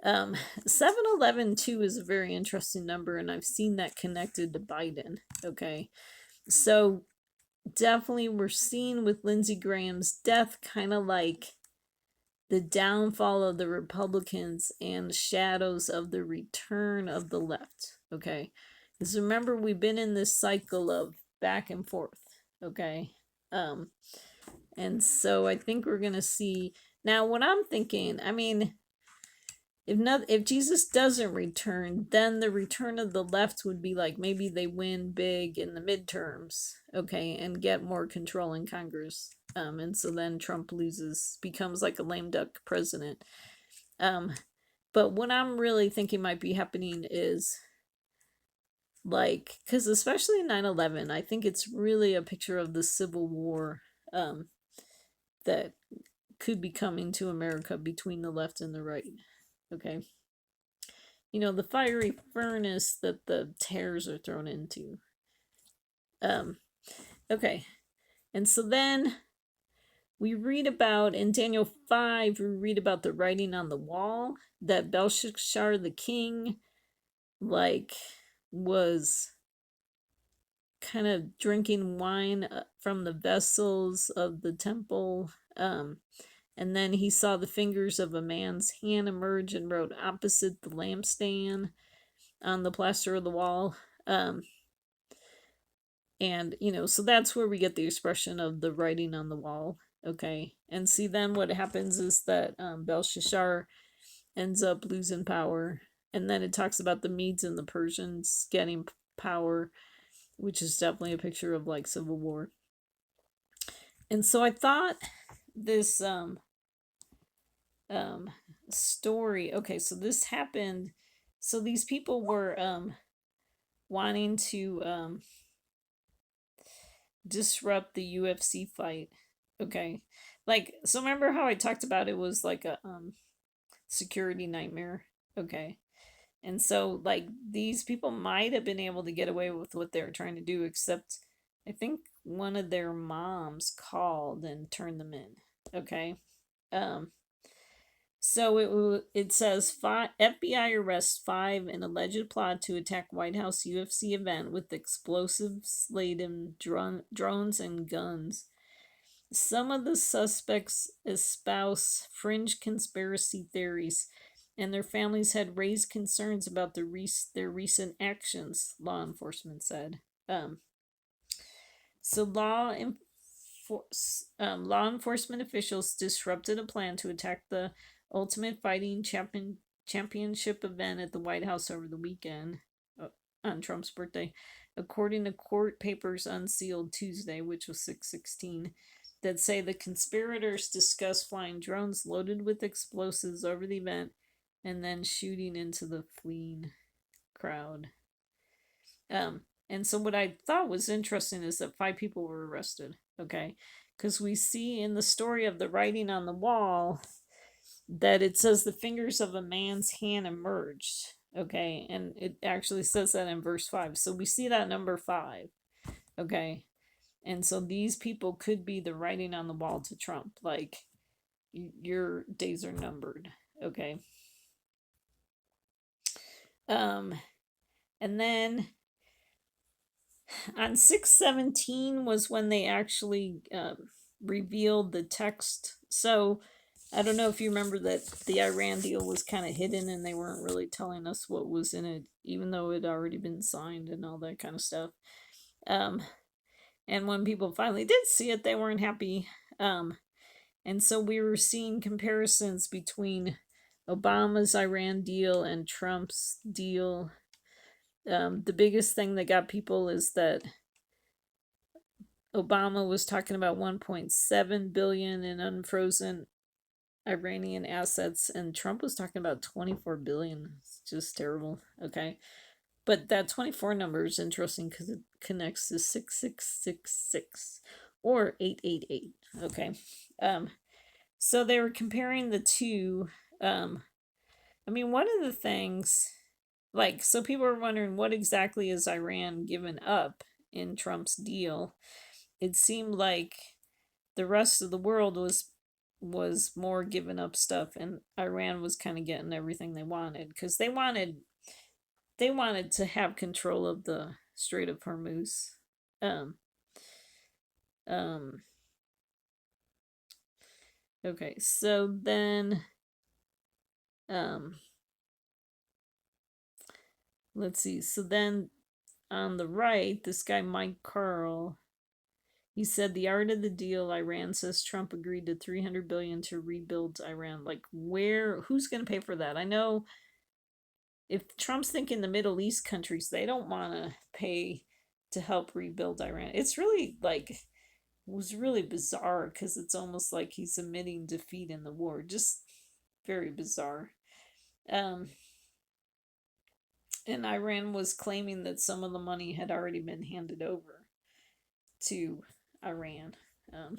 7/11 too is a very interesting number, and I've seen that connected to Biden. Okay. So definitely we're seeing with Lindsey Graham's death kind of like the downfall of the Republicans and shadows of the return of the left. Okay. Because remember, we've been in this cycle of back and forth. Okay. And so I think we're gonna see now what I'm thinking, I mean, if Jesus doesn't return, then the return of the left would be like maybe they win big in the midterms, okay, and get more control in Congress. And so then Trump loses, becomes like a lame duck president. But what I'm really thinking might be happening is, like, because especially 9/11, I think it's really a picture of the Civil War that could be coming to America between the left and the right. Okay. The fiery furnace that the tares are thrown into. Okay. And so then we read about in Daniel 5, we read about the writing on the wall that Belshazzar the king, like, was kind of drinking wine from the vessels of the temple. And then he saw the fingers of a man's hand emerge and wrote opposite the lampstand on the plaster of the wall. And, so that's where we get the expression of the writing on the wall. Okay. And see, then what happens is that Belshazzar ends up losing power. And then it talks about the Medes and the Persians getting power, which is definitely a picture of like civil war. And so I thought this story, okay, so this happened, so these people were wanting to disrupt the UFC fight. Okay. Like, so remember how I talked about it was like a security nightmare. Okay. And so, like, these people might have been able to get away with what they were trying to do, except I think one of their moms called and turned them in. Okay. Um, so it says FBI arrests 5 in alleged plot to attack White House UFC event with explosives laden drones and guns. Some of the suspects espouse fringe conspiracy theories, and their families had raised concerns about their recent actions, law enforcement said. Um, so law enforcement officials disrupted a plan to attack the Ultimate Fighting Championship event at the White House over the weekend on Trump's birthday, according to court papers unsealed Tuesday, which was 6/16, that say the conspirators discussed flying drones loaded with explosives over the event and then shooting into the fleeing crowd. And so what I thought was interesting is that 5 people were arrested. Okay, because we see in the story of the writing on the wall that it says the fingers of a man's hand emerged. Okay, and it actually says that in verse 5. So we see that number 5. Okay, and so these people could be the writing on the wall to Trump, like, your days are numbered. Okay. And then on 6/17 was when they actually revealed the text. So I don't know if you remember that the Iran deal was kind of hidden and they weren't really telling us what was in it, even though it had already been signed and all that kind of stuff. And when people finally did see it, they weren't happy. And so we were seeing comparisons between Obama's Iran deal and Trump's deal. The biggest thing that got people is that Obama was talking about 1.7 billion in unfrozen Iranian assets, and Trump was talking about 24 billion. It's just terrible. Okay. But that 24 number is interesting because it connects to 6666 or 888. Okay. So they were comparing the two. I mean, one of the things, like, so people are wondering what exactly is Iran given up in Trump's deal. It seemed like the rest of the world was more giving up stuff, and Iran was kind of getting everything they wanted because they wanted to have control of the Strait of Hormuz. Um, um, okay, so then, let's see. So then on the right, this guy Mike Carl, he said the art of the deal. Iran says Trump agreed to 300 billion to rebuild Iran. Like, who's going to pay for that? I know if Trump's thinking the Middle East countries, they don't want to pay to help rebuild Iran. It's really like was really bizarre because it's almost like he's admitting defeat in the war. Just very bizarre. Um, and Iran was claiming that some of the money had already been handed over to Iran. Um,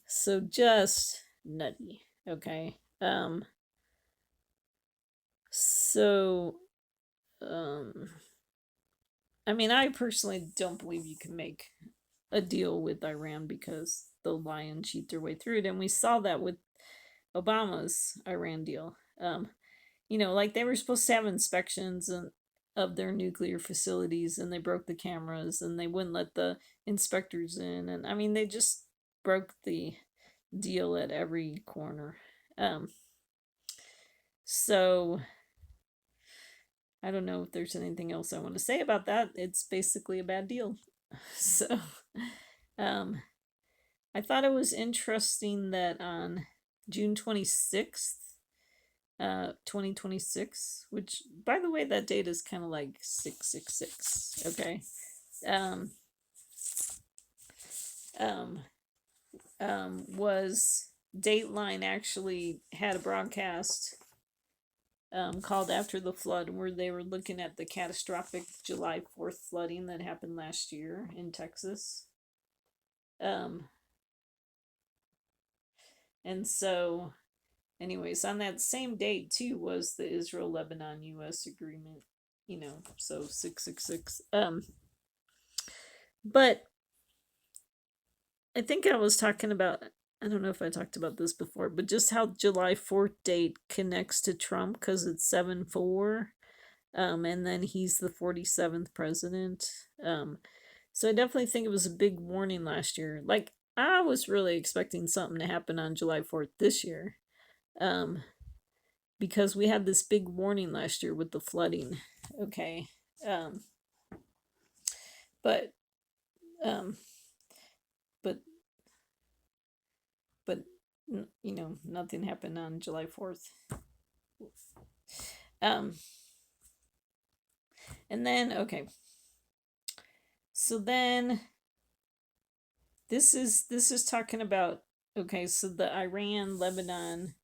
so just nutty. Okay. So, I mean, I personally don't believe you can make a deal with Iran because they'll lie and cheat their way through it. And we saw that with Obama's Iran deal. Like they were supposed to have inspections of their nuclear facilities, and they broke the cameras, and they wouldn't let the inspectors in, and I mean they just broke the deal at every corner. So I don't know if there's anything else I want to say about that. It's basically a bad deal. So um I thought it was interesting that on June 26th, 2026, which by the way, that date is kind of like 666. Okay. Um, was Dateline actually had a broadcast called After the Flood, where they were looking at the catastrophic July 4th flooding that happened last year in Texas. And so, anyways, on that same date, too, was the Israel Lebanon US agreement, so 666. But I think I was talking about, I don't know if I talked about this before, but just how July 4th date connects to Trump because it's 7-4. And then he's the 47th president. So I definitely think it was a big warning last year. Like, I was really expecting something to happen on July 4th this year. Because we had this big warning last year with the flooding. Okay. But nothing happened on July 4th. And then, okay. So then this is talking about, okay, so the Iran Lebanon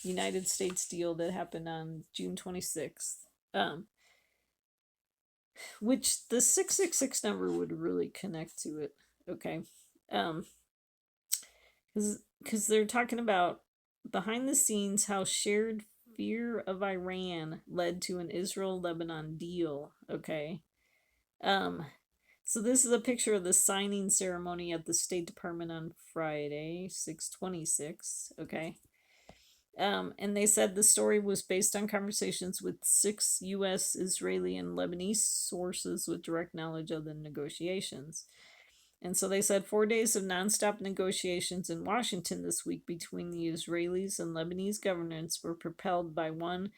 United States deal that happened on June 26th. Which the 666 number would really connect to it. Okay. Because they're talking about behind the scenes how shared fear of Iran led to an Israel-Lebanon deal. Okay. So this is a picture of the signing ceremony at the State Department on Friday, 6/26. Okay. And they said the story was based on conversations with 6 U.S., Israeli, and Lebanese sources with direct knowledge of the negotiations. And so they said 4 days of nonstop negotiations in Washington this week between the Israelis and Lebanese governments were propelled by one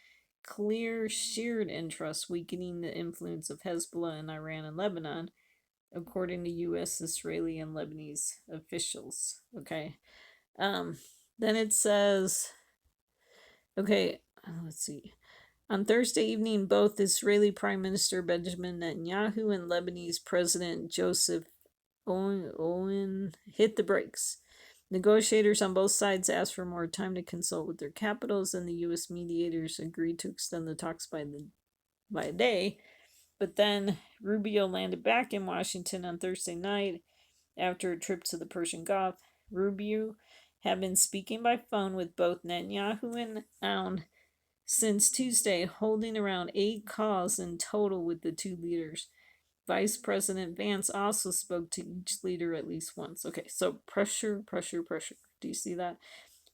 clear shared interest, weakening the influence of Hezbollah in Iran and Lebanon, according to U.S., Israeli, and Lebanese officials. Okay. Then it says, okay, let's see. On Thursday evening, both Israeli Prime Minister Benjamin Netanyahu and Lebanese President Joseph Owen hit the brakes. Negotiators on both sides asked for more time to consult with their capitals, and the U.S. mediators agreed to extend the talks by a day. But then Rubio landed back in Washington on Thursday night after a trip to the Persian Gulf. Rubio had been speaking by phone with both Netanyahu and Aoun since Tuesday, holding around 8 calls in total with the two leaders. Vice President Vance also spoke to each leader at least once. Okay, so pressure. Do you see that?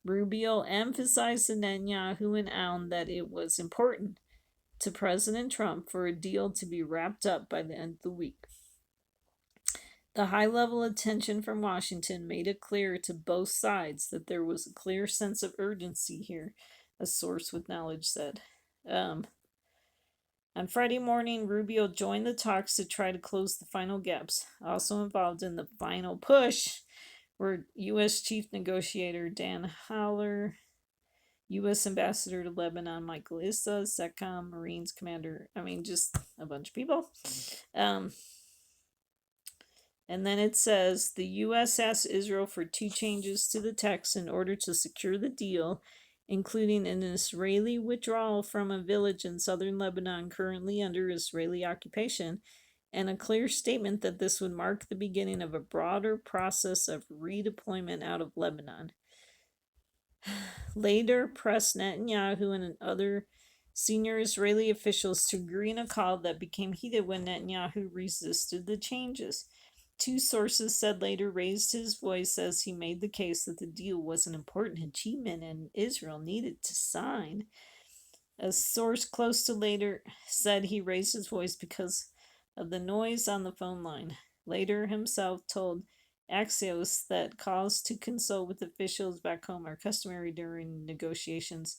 Rubio emphasized to Netanyahu and Aoun that it was important to President Trump for a deal to be wrapped up by the end of the week. The high-level attention from Washington made it clear to both sides that there was a clear sense of urgency here, a source with knowledge said. On Friday morning, Rubio joined the talks to try to close the final gaps. Also involved in the final push were U.S. Chief Negotiator Dan Haller, U.S. Ambassador to Lebanon Michael Issa, SECOM Marines Commander, just a bunch of people. And then it says the U.S. asked Israel for 2 changes to the text in order to secure the deal, including an Israeli withdrawal from a village in southern Lebanon currently under Israeli occupation, and a clear statement that this would mark the beginning of a broader process of redeployment out of Lebanon. Later pressed Netanyahu and other senior Israeli officials to agree in a call that became heated when Netanyahu resisted the changes. two sources said later raised his voice as he made the case that the deal was an important achievement and Israel needed to sign. A source close to later said he raised his voice because of the noise on the phone line. Later himself told Axios that calls to consult with officials back home are customary during negotiations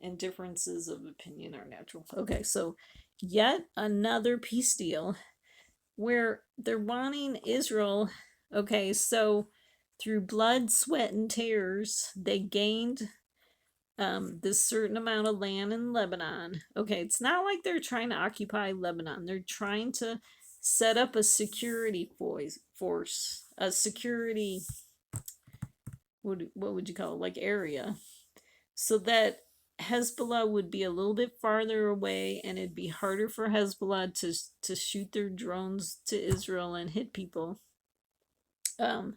and differences of opinion are natural. Okay, so yet another peace deal where they're wanting Israel. Okay, so through blood, sweat, and tears, they gained this certain amount of land in Lebanon. Okay, it's not like they're trying to occupy Lebanon. They're trying to set up a security force, a security, what would you call it, like area, so that Hezbollah would be a little bit farther away and it'd be harder for Hezbollah to shoot their drones to Israel and hit people. And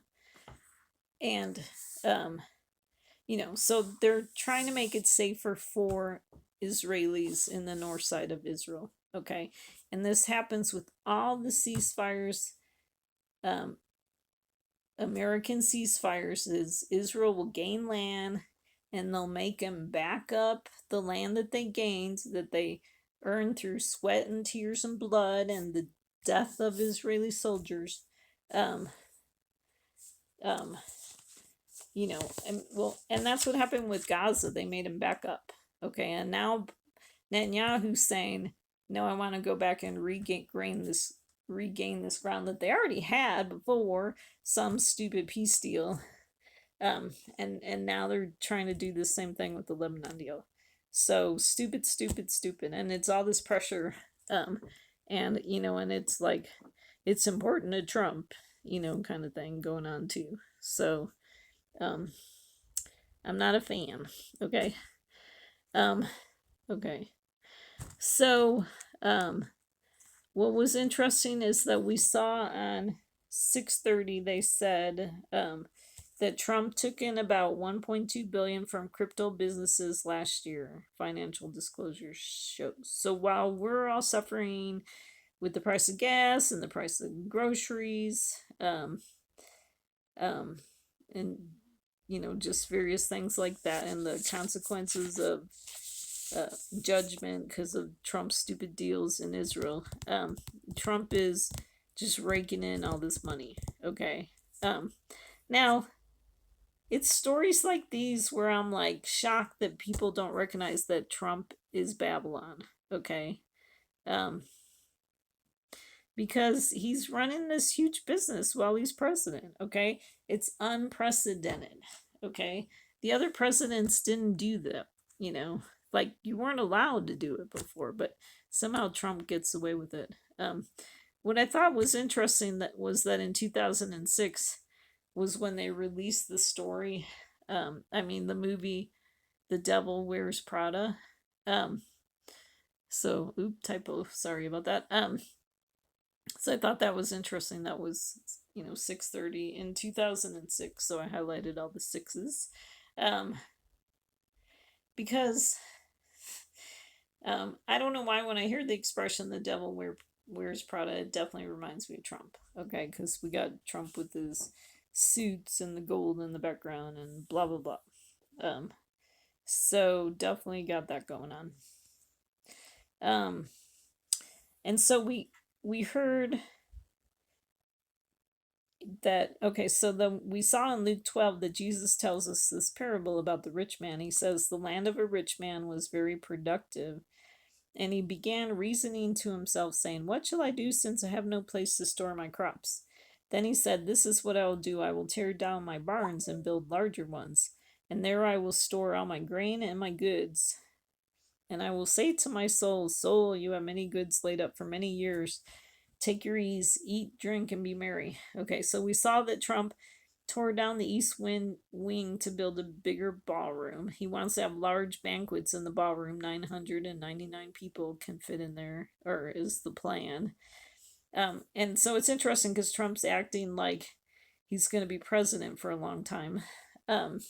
so they're trying to make it safer for Israelis in the north side of Israel. Okay. And this happens with all the ceasefires. American ceasefires is Israel will gain land and they'll make them back up the land that they gained, that they earned through sweat and tears and blood and the death of Israeli soldiers. And that's what happened with Gaza. They made him back up. Okay, and now Netanyahu's saying, no, I want to go back and regain this ground that they already had before some stupid peace deal. And now they're trying to do the same thing with the Lebanon deal. So stupid, and it's all this pressure. And it's like it's important to Trump, kind of thing going on too. So I'm not a fan. Okay. Okay. So what was interesting is that we saw on 6:30 they said that Trump took in about 1.2 billion from crypto businesses last year, financial disclosure shows. So while we're all suffering with the price of gas and the price of groceries, and just various things like that, and the consequences of judgment because of Trump's stupid deals in Israel, Trump is just raking in all this money. Okay. Now, it's stories like these where I'm like shocked that people don't recognize that Trump is Babylon. Okay. Because he's running this huge business while he's president. Okay. It's unprecedented. Okay. The other presidents didn't do that, like you weren't allowed to do it before, but somehow Trump gets away with it. What I thought was interesting was that in 2006 was when they released the story. The movie The Devil Wears Prada. Typo, sorry about that. So I thought that was interesting. That was 6:30 in 2006, so I highlighted all the sixes. Because I don't know why when I hear the expression "the devil wears Prada," it definitely reminds me of Trump. Okay, because we got Trump with his suits and the gold in the background and blah blah blah. So definitely got that going on. And so we heard that. Okay, so we saw in Luke 12 that Jesus tells us this parable about the rich man. He says the land of a rich man was very productive. And he began reasoning to himself, saying, what shall I do, since I have no place to store my crops? Then he said, this is what I will do. I will tear down my barns and build larger ones, and there I will store all my grain and my goods. And I will say to my soul, soul, you have many goods laid up for many years. Take your ease, eat, drink, and be merry. Okay, so we saw that Trump tore down the east wing to build a bigger ballroom. He wants to have large banquets in the ballroom. 999 people can fit in there, or is the plan. And so it's interesting because Trump's acting like he's going to be president for a long time. And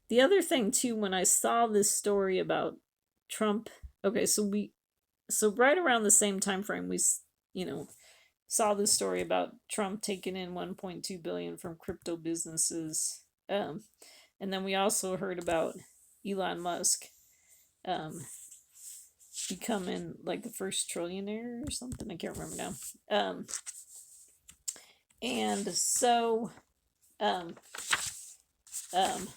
the other thing too, when I saw this story about Trump, okay, so right around the same time frame, saw this story about Trump taking in 1.2 billion from crypto businesses. And then we also heard about Elon Musk becoming like the first trillionaire or something. I can't remember now. And so um, um,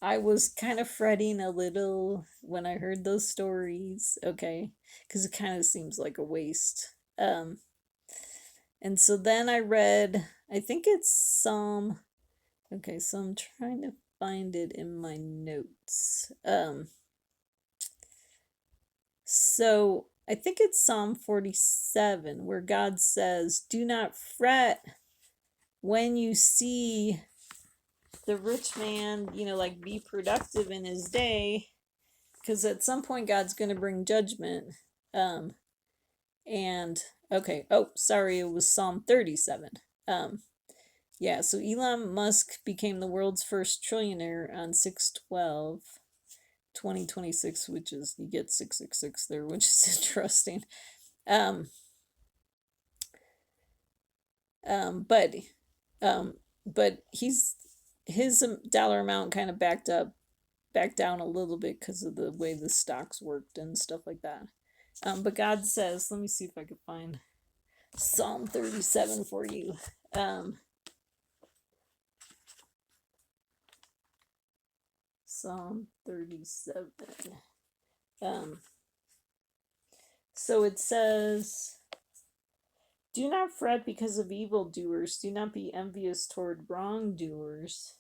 I was kind of fretting a little when I heard those stories, okay, because it kind of seems like a waste. And so then I read, I think it's Psalm. Okay, so I'm trying to find it in my notes. So I think it's Psalm 47 where God says, "Do not fret when you see the rich man, like be productive in his day, because at some point God's going to bring judgment." And okay, oh, sorry, it was Psalm 37. Yeah, so Elon Musk became the world's first trillionaire on 6/12, 2026, which is, you get 666 there, which is interesting. Um, but his dollar amount kind of backed down a little bit because of the way the stocks worked and stuff like that. But God says, let me see if I can find Psalm 37 for you. Psalm 37. So it says, "Do not fret because of evildoers. Do not be envious toward wrongdoers.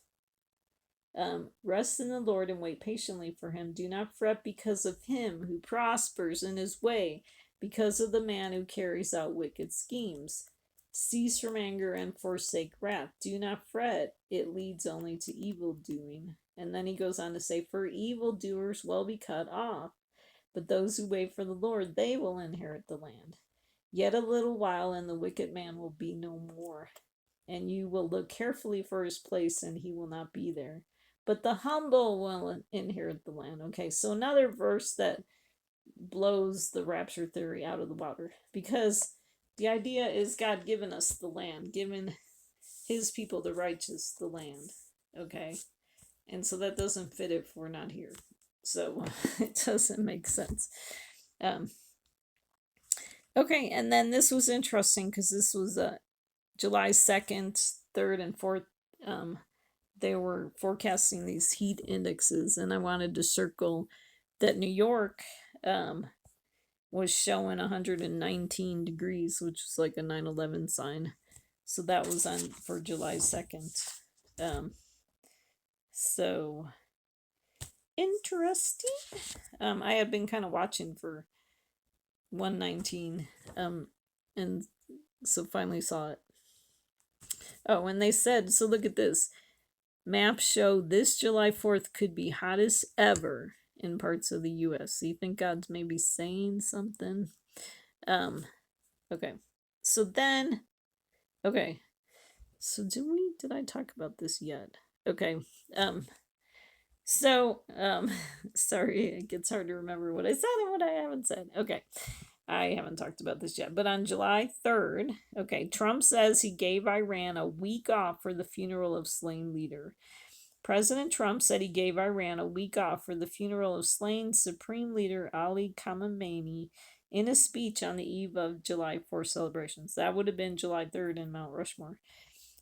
Rest in the Lord and wait patiently for him. Do not fret because of him who prospers in his way, because of the man who carries out wicked schemes. Cease from anger and forsake wrath. Do not fret, it leads only to evil doing." And then he goes on to say, "For evildoers will be cut off, but those who wait for the Lord, they will inherit the land. Yet a little while, and the wicked man will be no more. And you will look carefully for his place, and he will not be there. But the humble will inherit the land." Okay, so another verse that blows the rapture theory out of the water. Because the idea is God giving us the land, giving his people, the righteous, the land. Okay? And so that doesn't fit if we're not here. So it doesn't make sense. Okay, and then this was interesting because this was July 2nd, 3rd, and 4th. They were forecasting these heat indexes, and I wanted to circle that New York was showing 119 degrees, which was like a 9/11 sign. So that was on for July 2nd. So interesting. I had been kind of watching for 119, and so finally saw it. Oh, and they said, so look at this. Maps show this July 4th could be hottest ever in parts of the U.S. So you think God's maybe saying something? Okay. So then, okay. So did I talk about this yet? Okay. So, sorry, it gets hard to remember what I said and what I haven't said. Okay. I haven't talked about this yet, but on July 3rd, okay, Trump says he gave Iran a week off for the funeral of slain leader. President Trump said he gave Iran a week off for the funeral of slain Supreme Leader Ali Khamenei in a speech on the eve of July 4th celebrations. That would have been July 3rd in Mount Rushmore.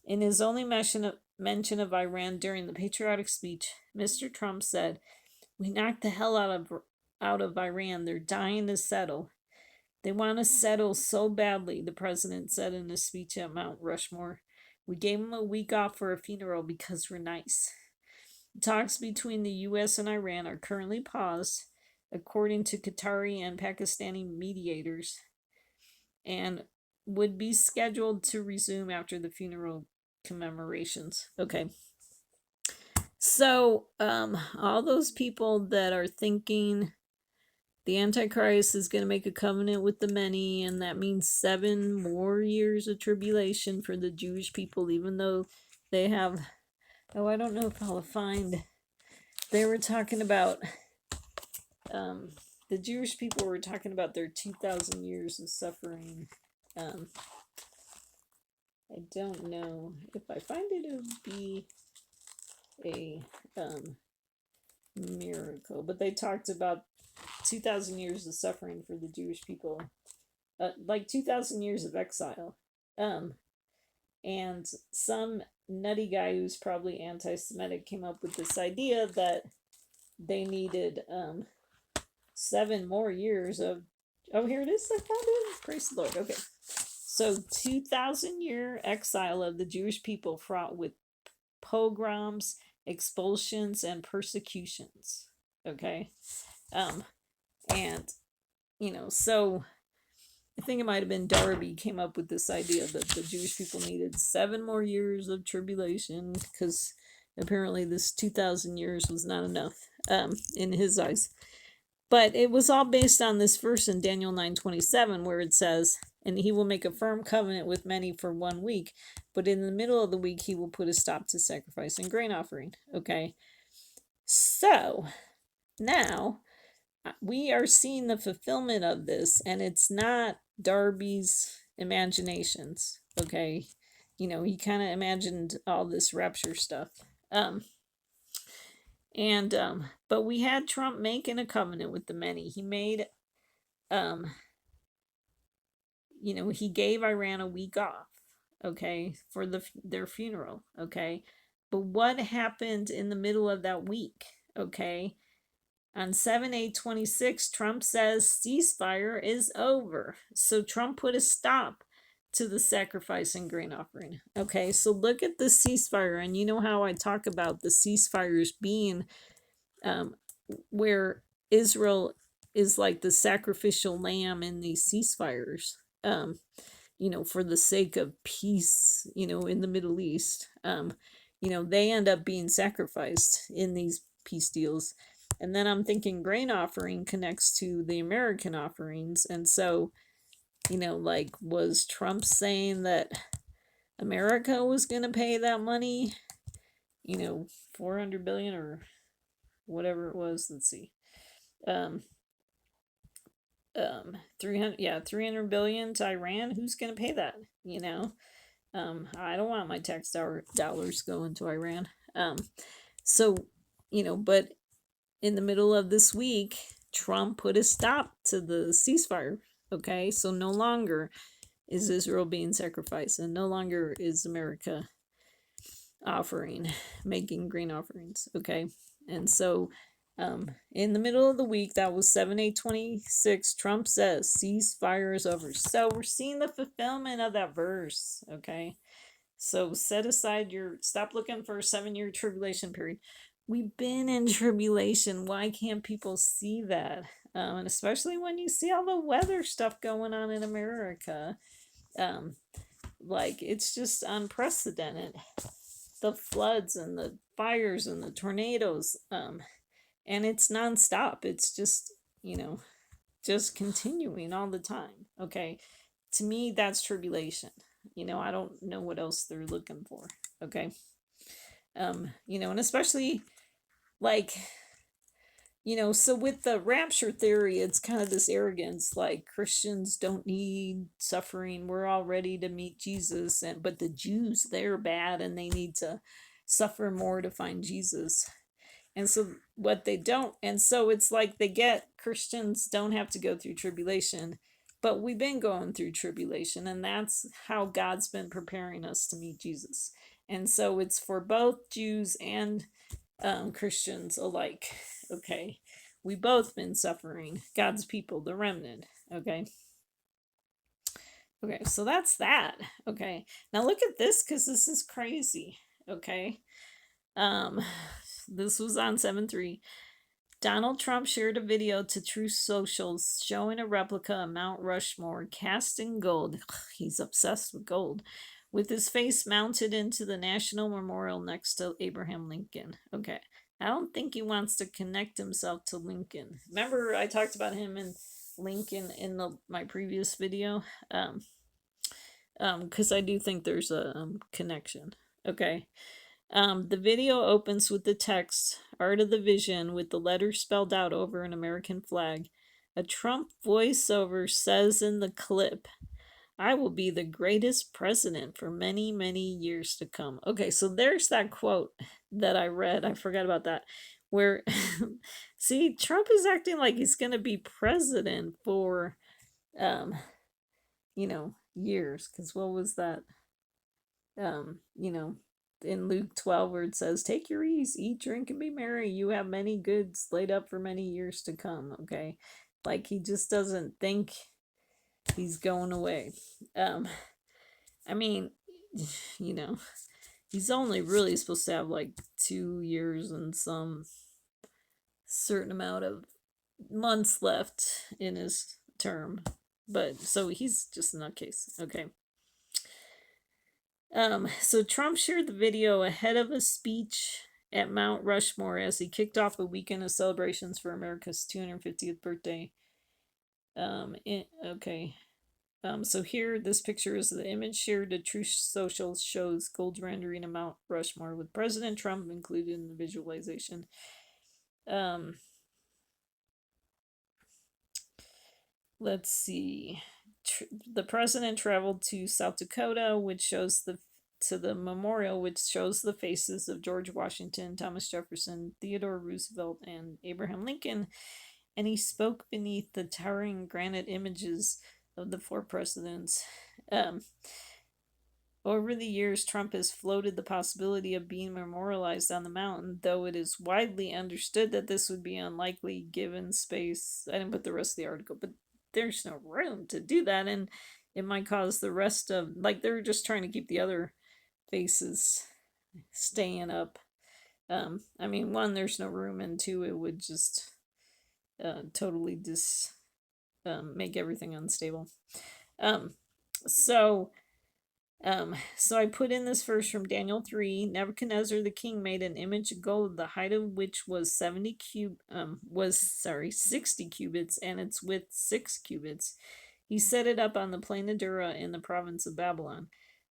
In his only mention of Iran during the patriotic speech, Mr. Trump said, "We knocked the hell out of Iran. They're dying to settle. They want to settle so badly," the president said in a speech at Mount Rushmore. "We gave them a week off for a funeral because we're nice." Talks between the U.S. and Iran are currently paused, according to Qatari and Pakistani mediators, and would be scheduled to resume after the funeral commemorations. Okay. So, all those people that are thinking the Antichrist is going to make a covenant with the many, and that means 7 more years of tribulation for the Jewish people, even though they have, I don't know if I'll find, they were talking about the Jewish people were talking about their 2,000 years of suffering. I don't know if I find it, it would be a miracle, but they talked about 2,000 years of suffering for the Jewish people, like 2,000 years of exile. And some nutty guy who's probably anti-Semitic came up with this idea that they needed 7 more years of. Oh, here it is. I found it. Praise the Lord. Okay. So 2,000-year exile of the Jewish people fraught with pogroms, expulsions, and persecutions. Okay. And, so I think it might have been Darby came up with this idea that the Jewish people needed 7 more years of tribulation because apparently this 2,000 years was not enough in his eyes. But it was all based on this verse in Daniel 9:27 where it says, "And he will make a firm covenant with many for 1 week, but in the middle of the week he will put a stop to sacrifice and grain offering." Okay, so now we are seeing the fulfillment of this, and it's not Darby's imaginations. Okay, he kind of imagined all this rapture stuff. But we had Trump making a covenant with the many. He made, he gave Iran a week off, okay, for their funeral, okay. But what happened in the middle of that week, okay? On 7/8/26, Trump says ceasefire is over. So Trump put a stop to the sacrifice and grain offering. Okay, so look at the ceasefire, and you know how I talk about the ceasefires being where Israel is like the sacrificial lamb in these ceasefires, for the sake of peace, in the Middle East. They end up being sacrificed in these peace deals. And then I'm thinking grain offering connects to the American offerings. And so, was Trump saying that America was going to pay that money? 400 billion or whatever it was. Let's see. 300 billion to Iran. Who's going to pay that? I don't want my tax dollars going to Iran. But in the middle of this week, Trump put a stop to the ceasefire. Okay, so no longer is Israel being sacrificed, and no longer is America making grain offerings. Okay, and so in the middle of the week, that was 7/8/26, Trump says ceasefire is over. So we're seeing the fulfillment of that verse. Okay, so stop looking for a 7-year tribulation period. We've been in tribulation. Why can't people see that? And especially when you see all the weather stuff going on in America. It's just unprecedented. The floods and the fires and the tornadoes. And it's nonstop. It's just, just continuing all the time. Okay. To me, that's tribulation. I don't know what else they're looking for. Okay. And especially so with the rapture theory, it's kind of this arrogance, like Christians don't need suffering. We're all ready to meet Jesus. But the Jews, they're bad and they need to suffer more to find Jesus. And so it's like Christians don't have to go through tribulation, but we've been going through tribulation, and that's how God's been preparing us to meet Jesus. And so it's for both Jews and Christians alike. Okay, we both been suffering. God's people, the remnant. Okay, so that's that. Okay, now look at this, because this is crazy. Okay, this was on 7/3. Donald Trump shared a video to Truth Social showing a replica of Mount Rushmore cast in gold. He's obsessed with gold. With his face mounted into the National Memorial next to Abraham Lincoln. Okay. I don't think he wants to connect himself to Lincoln. Remember I talked about him and Lincoln in my previous video? Because I do think there's a connection. Okay. The video opens with the text, Art of the Vision, with the letters spelled out over an American flag. A Trump voiceover says in the clip, I will be the greatest president for many, many years to come. Okay, so there's that quote that I read. I forgot about that. Where, see, Trump is acting like he's going to be president for, um, years. Because what was that? um, you know, in Luke 12, where it says, take your ease, eat, drink, and be merry. You have many goods laid up for many years to come. Okay. Like he just doesn't think he's going away. Um, I mean, you know, he's only really supposed to have like 2 years and some certain amount of months left in his term. But so he's just a nutcase. Okay. So Trump shared the video ahead of a speech at Mount Rushmore as he kicked off a weekend of celebrations for America's 250th birthday. Okay. So here, this picture is the image shared to Truth Social, shows gold rendering of Mount Rushmore with President Trump included in the visualization. Let's see. The president traveled to South Dakota, which shows to the memorial, which shows the faces of George Washington, Thomas Jefferson, Theodore Roosevelt, and Abraham Lincoln, and he spoke beneath the towering granite images of the four presidents. Over the years, Trump has floated the possibility of being memorialized on the mountain, though it is widely understood that this would be unlikely given space. I didn't put the rest of the article, but there's no room to do that, and it might cause the rest of, like, they're just trying to keep the other faces staying up. I mean, one, there's no room, and two, it would just totally make everything unstable. So I put in this verse from Daniel 3. Nebuchadnezzar the king made an image of gold, the height of which was 60 cubits, and its width 6 cubits. He set it up on the plain of Dura in the province of Babylon.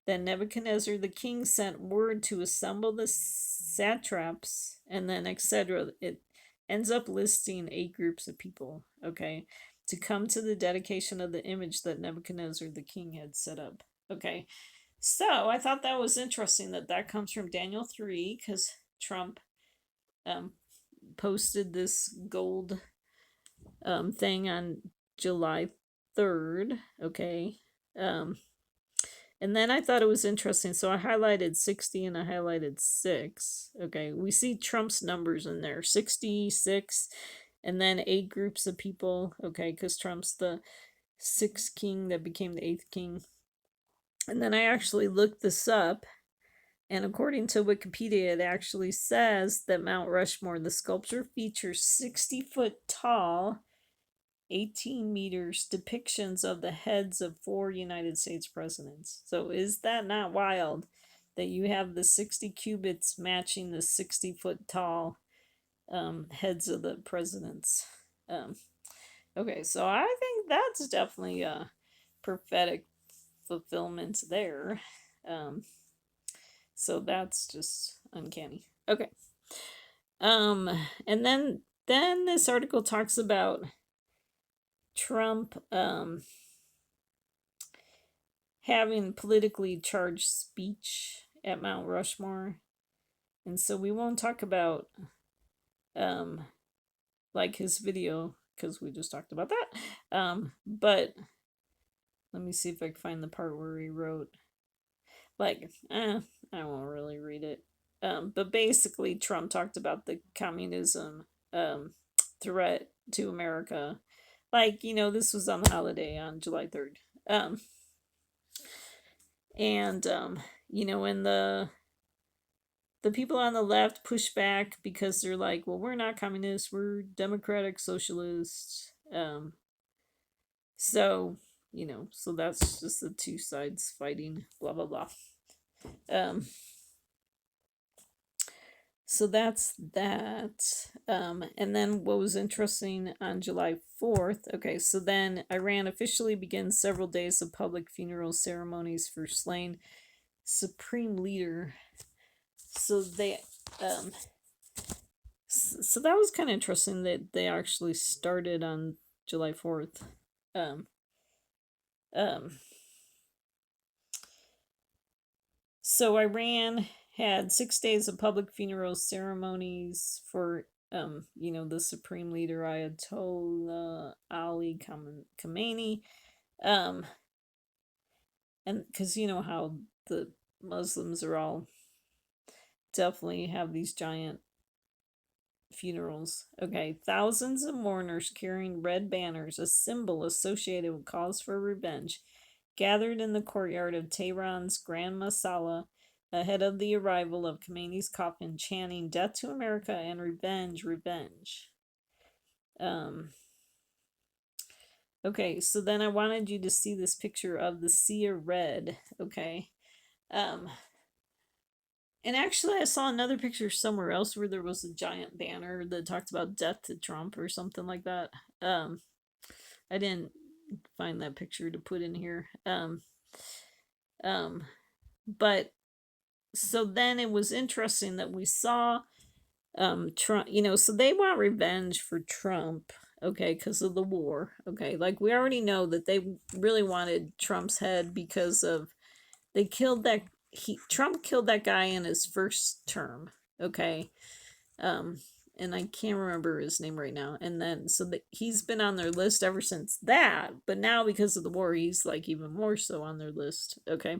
Then Nebuchadnezzar the king sent word to assemble the satraps, and then etc. It ends up listing 8 groups of people, okay, to come to the dedication of the image that Nebuchadnezzar the king had set up. Okay, so I thought that was interesting that comes from Daniel 3, because Trump posted this gold thing on July 3rd. Okay. And then I thought it was interesting. So I highlighted 60 and I highlighted 6. Okay. We see Trump's numbers in there, 66, and then 8 groups of people. Okay. Because Trump's the 6th king that became the 8th king. And then I actually looked this up, and according to Wikipedia, it actually says that Mount Rushmore, the sculpture, features 60-foot tall, 18 meters depictions of the heads of 4 United States presidents. So is that not wild that you have the 60 cubits matching the 60-foot tall heads of the presidents? Okay, so I think that's definitely a prophetic fulfillment there. So that's just uncanny. Okay. And then this article talks about Trump having politically charged speech at Mount Rushmore. And so we won't talk about like his video, because we just talked about that. But let me see if I can find the part where he wrote, like, I won't really read it. But basically, Trump talked about the communism threat to America. Like, this was on the holiday on July 3rd. And the people on the left push back because they're like, well, we're not communists, we're democratic socialists. So that's just the two sides fighting, blah, blah, blah. So that's that. And then what was interesting on July 4th, okay, so then Iran officially begins several days of public funeral ceremonies for slain supreme leader. So they, so that was kind of interesting that they actually started on July 4th. Um, so Iran had 6 days of public funeral ceremonies for, the supreme leader Ayatollah Ali Khamenei. And because you know how the Muslims are all definitely have these giant funerals. Okay, thousands of mourners carrying red banners, a symbol associated with cause for revenge, gathered in the courtyard of Tehran's Grand Masala ahead of the arrival of Khamenei's coffin, chanting "Death to America" and "Revenge, revenge." Okay, so then I wanted you to see this picture of the sea of red. Okay, and actually, I saw another picture somewhere else where there was a giant banner that talked about death to Trump or something like that. I didn't find that picture to put in here. Um, but so then it was interesting that we saw Trump, so they want revenge for Trump, okay, because of the war. Okay, like we already know that they really wanted Trump's head because of they killed that Trump killed that guy in his first term, okay? And I can't remember his name right now. And then he's been on their list ever since that, but now because of the war, he's like even more so on their list, okay?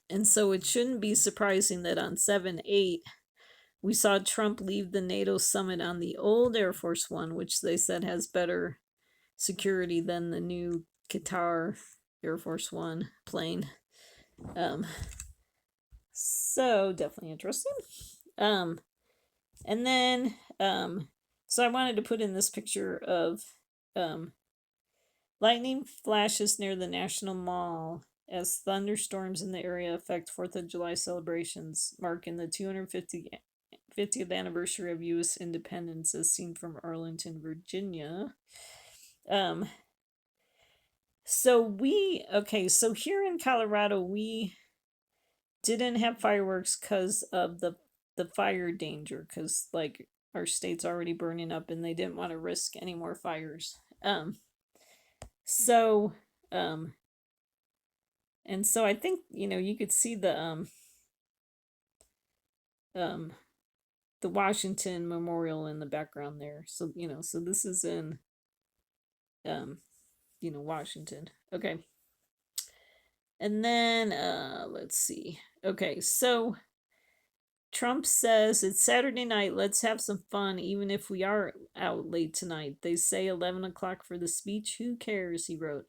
And so it shouldn't be surprising that on 7/8 we saw Trump leave the NATO summit on the old Air Force One, which they said has better security than the new Qatar Air Force One plane. So definitely interesting. And then so I wanted to put in this picture of lightning flashes near the National Mall as thunderstorms in the area affect 4th of July celebrations, marking the 250th anniversary of U.S. independence as seen from Arlington, Virginia. So here in Colorado, we didn't have fireworks because of the fire danger, because like our state's already burning up and they didn't want to risk any more fires. So and so I think you could see the Washington Memorial in the background there. So so this is in Washington. Okay. And then let's see. Okay, so Trump says it's Saturday night. Let's have some fun, even if we are out late tonight. They say 11 o'clock for the speech. Who cares? He wrote.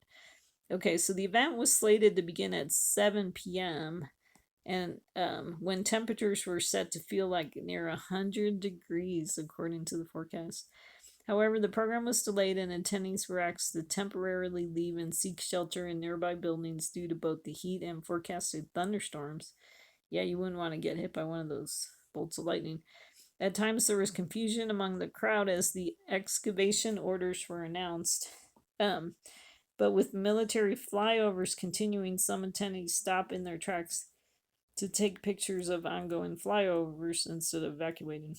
Okay, so the event was slated to begin at 7 p.m. And when temperatures were set to feel like near 100 degrees, according to the forecast. However, the program was delayed and attendees were asked to temporarily leave and seek shelter in nearby buildings due to both the heat and forecasted thunderstorms. Yeah, you wouldn't want to get hit by one of those bolts of lightning. At times, there was confusion among the crowd as the excavation orders were announced. But with military flyovers continuing, some attendees stopped in their tracks to take pictures of ongoing flyovers instead of evacuating.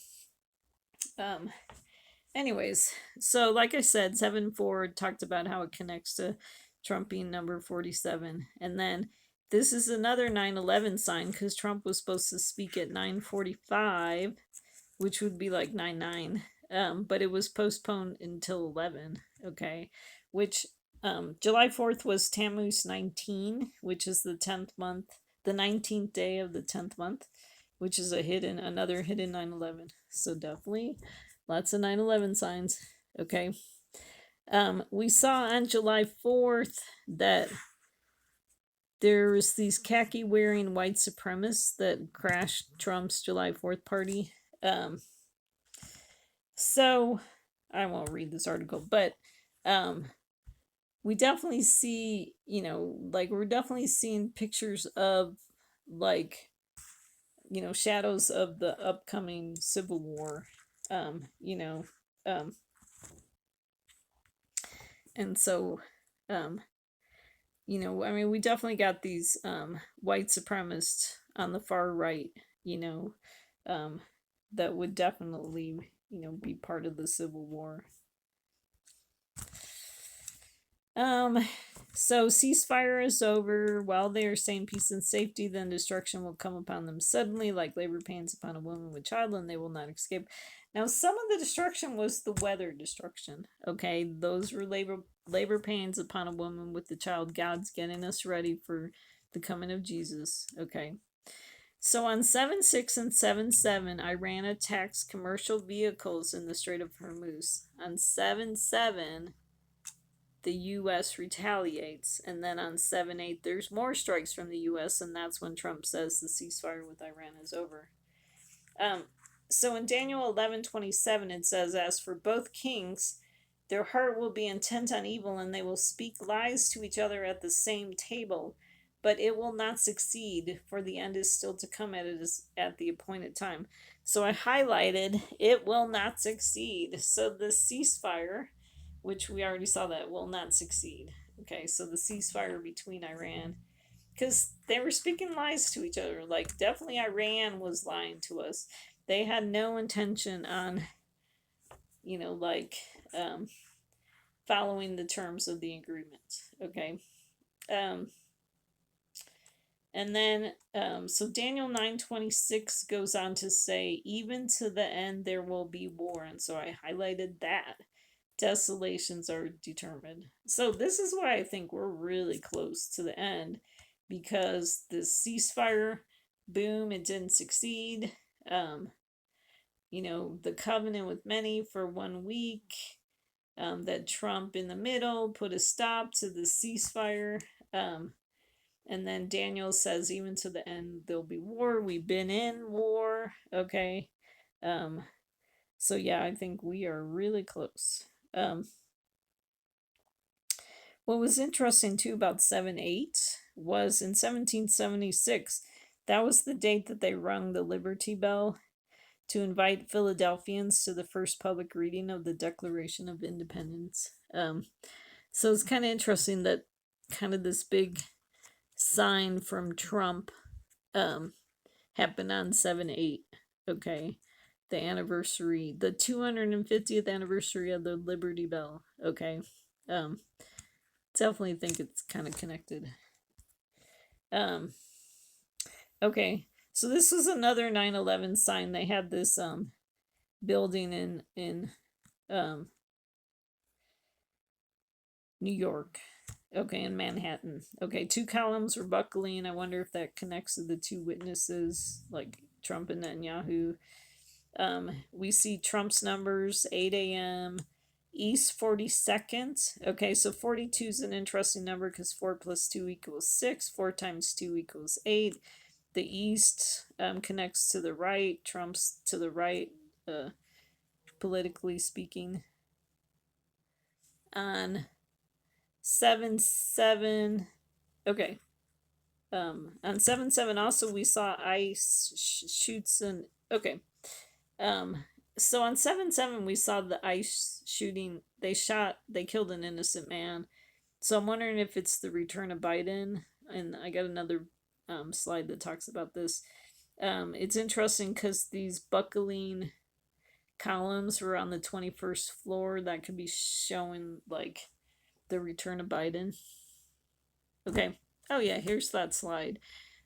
Anyways, so like I said, 7/4 talked about how it connects to Trump being number 47. And then this is another 9/11 sign because Trump was supposed to speak at 9:45, which would be like 9/9. But it was postponed until 11. Okay, which July 4th was Tammuz 19, which is the 10th month, the 19th day of the 10th month, which is another hidden 9/11. So definitely lots of 9/11 signs. Okay. We saw on July 4th that there's these khaki wearing white supremacists that crashed Trump's July 4th party. So I won't read this article, but we definitely see, we're definitely seeing pictures of like, shadows of the upcoming civil war. And so, we definitely got these white supremacists on the far right, that would definitely, be part of the Civil War. Um, so ceasefire is over. While they are saying peace and safety, then destruction will come upon them suddenly, like labor pains upon a woman with child, and they will not escape. Now, some of the destruction was the weather destruction. Okay, those were labor pains upon a woman with the child. God's getting us ready for the coming of Jesus. Okay. So on 7-6 and 7-7, Iran attacks commercial vehicles in the Strait of Hormuz. On 7-7, the U.S. retaliates. And then on 7-8, there's more strikes from the U.S., and that's when Trump says the ceasefire with Iran is over. So in Daniel 11:27, it says, "As for both kings, their heart will be intent on evil, and they will speak lies to each other at the same table. But it will not succeed, for the end is still to come at the appointed time." So I highlighted, it will not succeed. So the ceasefire, which we already saw that, will not succeed. Okay, so the ceasefire between Iran, because they were speaking lies to each other. Like, definitely Iran was lying to us. They had no intention on, like, following the terms of the agreement. Okay. And then, so Daniel 9:26 goes on to say, "Even to the end there will be war." And so I highlighted that. Desolations are determined. So this is why I think we're really close to the end, because the ceasefire, boom, it didn't succeed. The covenant with many for 1 week, that Trump in the middle put a stop to the ceasefire. And then Daniel says, even to the end, there'll be war. We've been in war. Okay. So yeah, I think we are really close. What was interesting too about 7-8 was in 1776, that was the date that they rung the Liberty Bell to invite Philadelphians to the first public reading of the Declaration of Independence. So it's kind of interesting that kind of this big sign from Trump happened on 7-8. Okay. The anniversary, the 250th anniversary of the Liberty Bell. Okay. Definitely think it's kind of connected. Okay. So this was another 9/11 sign. They had this building in New York. Okay, in Manhattan. Okay, 2 columns were buckling. I wonder if that connects to the 2 witnesses, like Trump and Netanyahu. We see Trump's numbers, 8 a.m. East 42nd. Okay, so 42 is an interesting number because 4 plus 2 equals 6. 4 times 2 equals 8. The East connects to the right. Trump's to the right, politically speaking. On 7-7, okay. On 7-7 also we saw ice shoots and okay. So on 7-7 we saw the ice shooting. They killed an innocent man. So I'm wondering if it's the return of Biden. And I got another slide that talks about this. It's interesting because these buckling columns were on the 21st floor. That could be showing like the return of Biden. Okay. Oh yeah, here's that slide.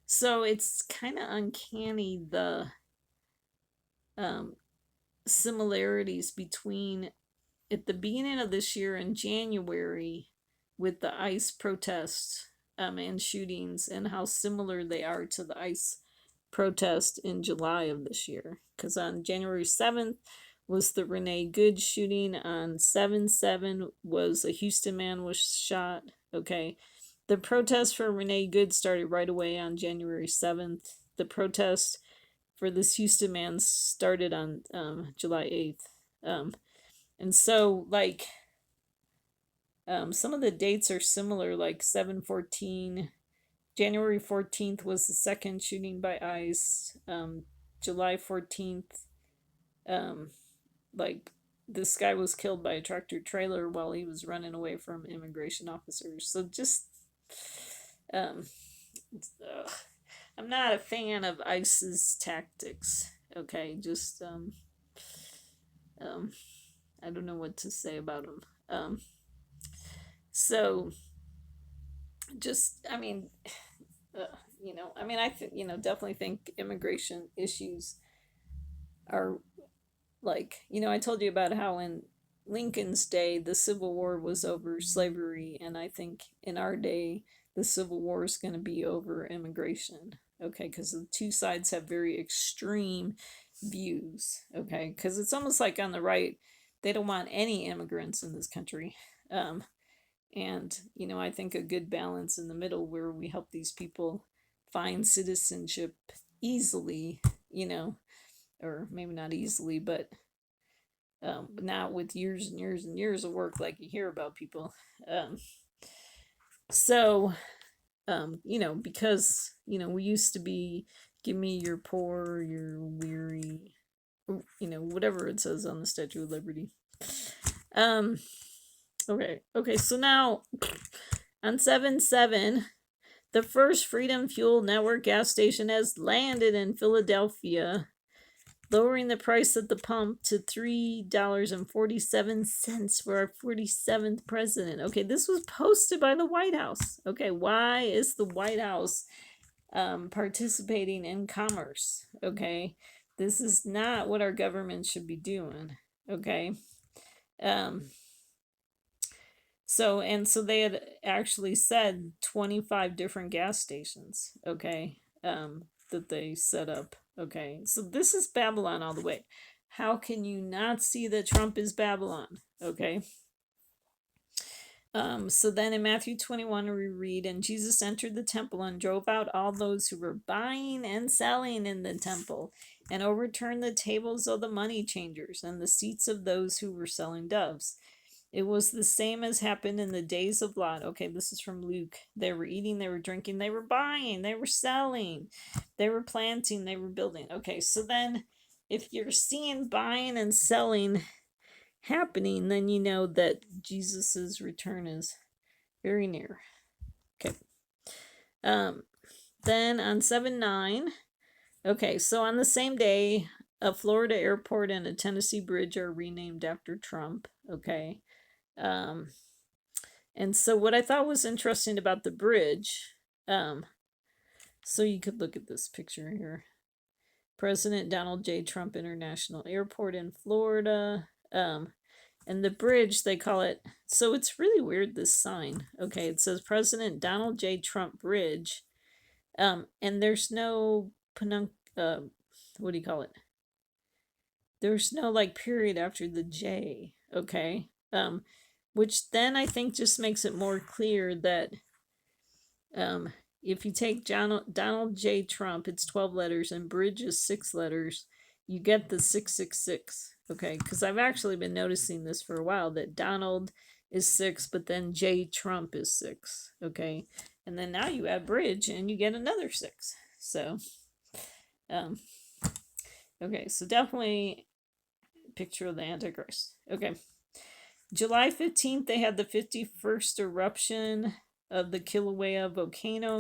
So it's kind of uncanny, the similarities between at the beginning of this year in January with the ICE protests and shootings, and how similar they are to the ICE protest in July of this year. Because on January 7th was the Renee Good shooting. On 7-7 was a Houston man was shot. Okay. The protest for Renee Good started right away on January 7th. The protest for this Houston man started on July 8th. And so, like, some of the dates are similar, like 7-14. January 14th was the second shooting by ICE. July 14th, like, this guy was killed by a tractor trailer while he was running away from immigration officers. So just, I'm not a fan of ICE's tactics. Okay, just I don't know what to say about them. So just, I mean, definitely think immigration issues are like, I told you about how in Lincoln's day the Civil War was over slavery, and I think in our day the Civil War is going to be over immigration. Okay, because the two sides have very extreme views. Okay, because it's almost like on the right, they don't want any immigrants in this country. Um, and, I think a good balance in the middle where we help these people find citizenship easily, or maybe not easily, but not with years and years and years of work like you hear about people. Um, so, because, we used to be, give me your poor, your weary, whatever it says on the Statue of Liberty. Um, okay, so now on 7/7, the first Freedom Fuel Network gas station has landed in Philadelphia, lowering the price at the pump to $3.47 for our 47th president. Okay, this was posted by the White House. Okay, why is the White House participating in commerce? Okay, this is not what our government should be doing. Okay. So they had actually said 25 different gas stations, okay, that they set up. Okay, so this is Babylon all the way. How can you not see that Trump is Babylon? Okay. So then in Matthew 21 we read, and Jesus entered the temple and drove out all those who were buying and selling in the temple, and overturned the tables of the money changers and the seats of those who were selling doves. It was the same as happened in the days of Lot. Okay, this is from Luke. They were eating, they were drinking, they were buying, they were selling, they were planting, they were building. Okay, so then if you're seeing buying and selling happening, then you know that Jesus's return is very near. Okay. Then on 7/9, okay, so on the same day, a Florida airport and a Tennessee bridge are renamed after Trump. Okay. And so what I thought was interesting about the bridge, so you could look at this picture here. President Donald J. Trump International Airport in Florida. And the bridge, they call it, so it's really weird, this sign. Okay, it says President Donald J. Trump Bridge. And there's no, what do you call it? There's no like period after the J. Okay. Which then I think just makes it more clear that if you take Donald J. Trump, it's 12 letters, and bridge is 6 letters, you get the 666. Okay, because I've actually been noticing this for a while, that Donald is 6, but then J. Trump is 6. Okay, and then now you add bridge and you get another 6. So, okay, so definitely picture of the Antichrist. Okay. July 15th, they had the 51st eruption of the Kilauea volcano.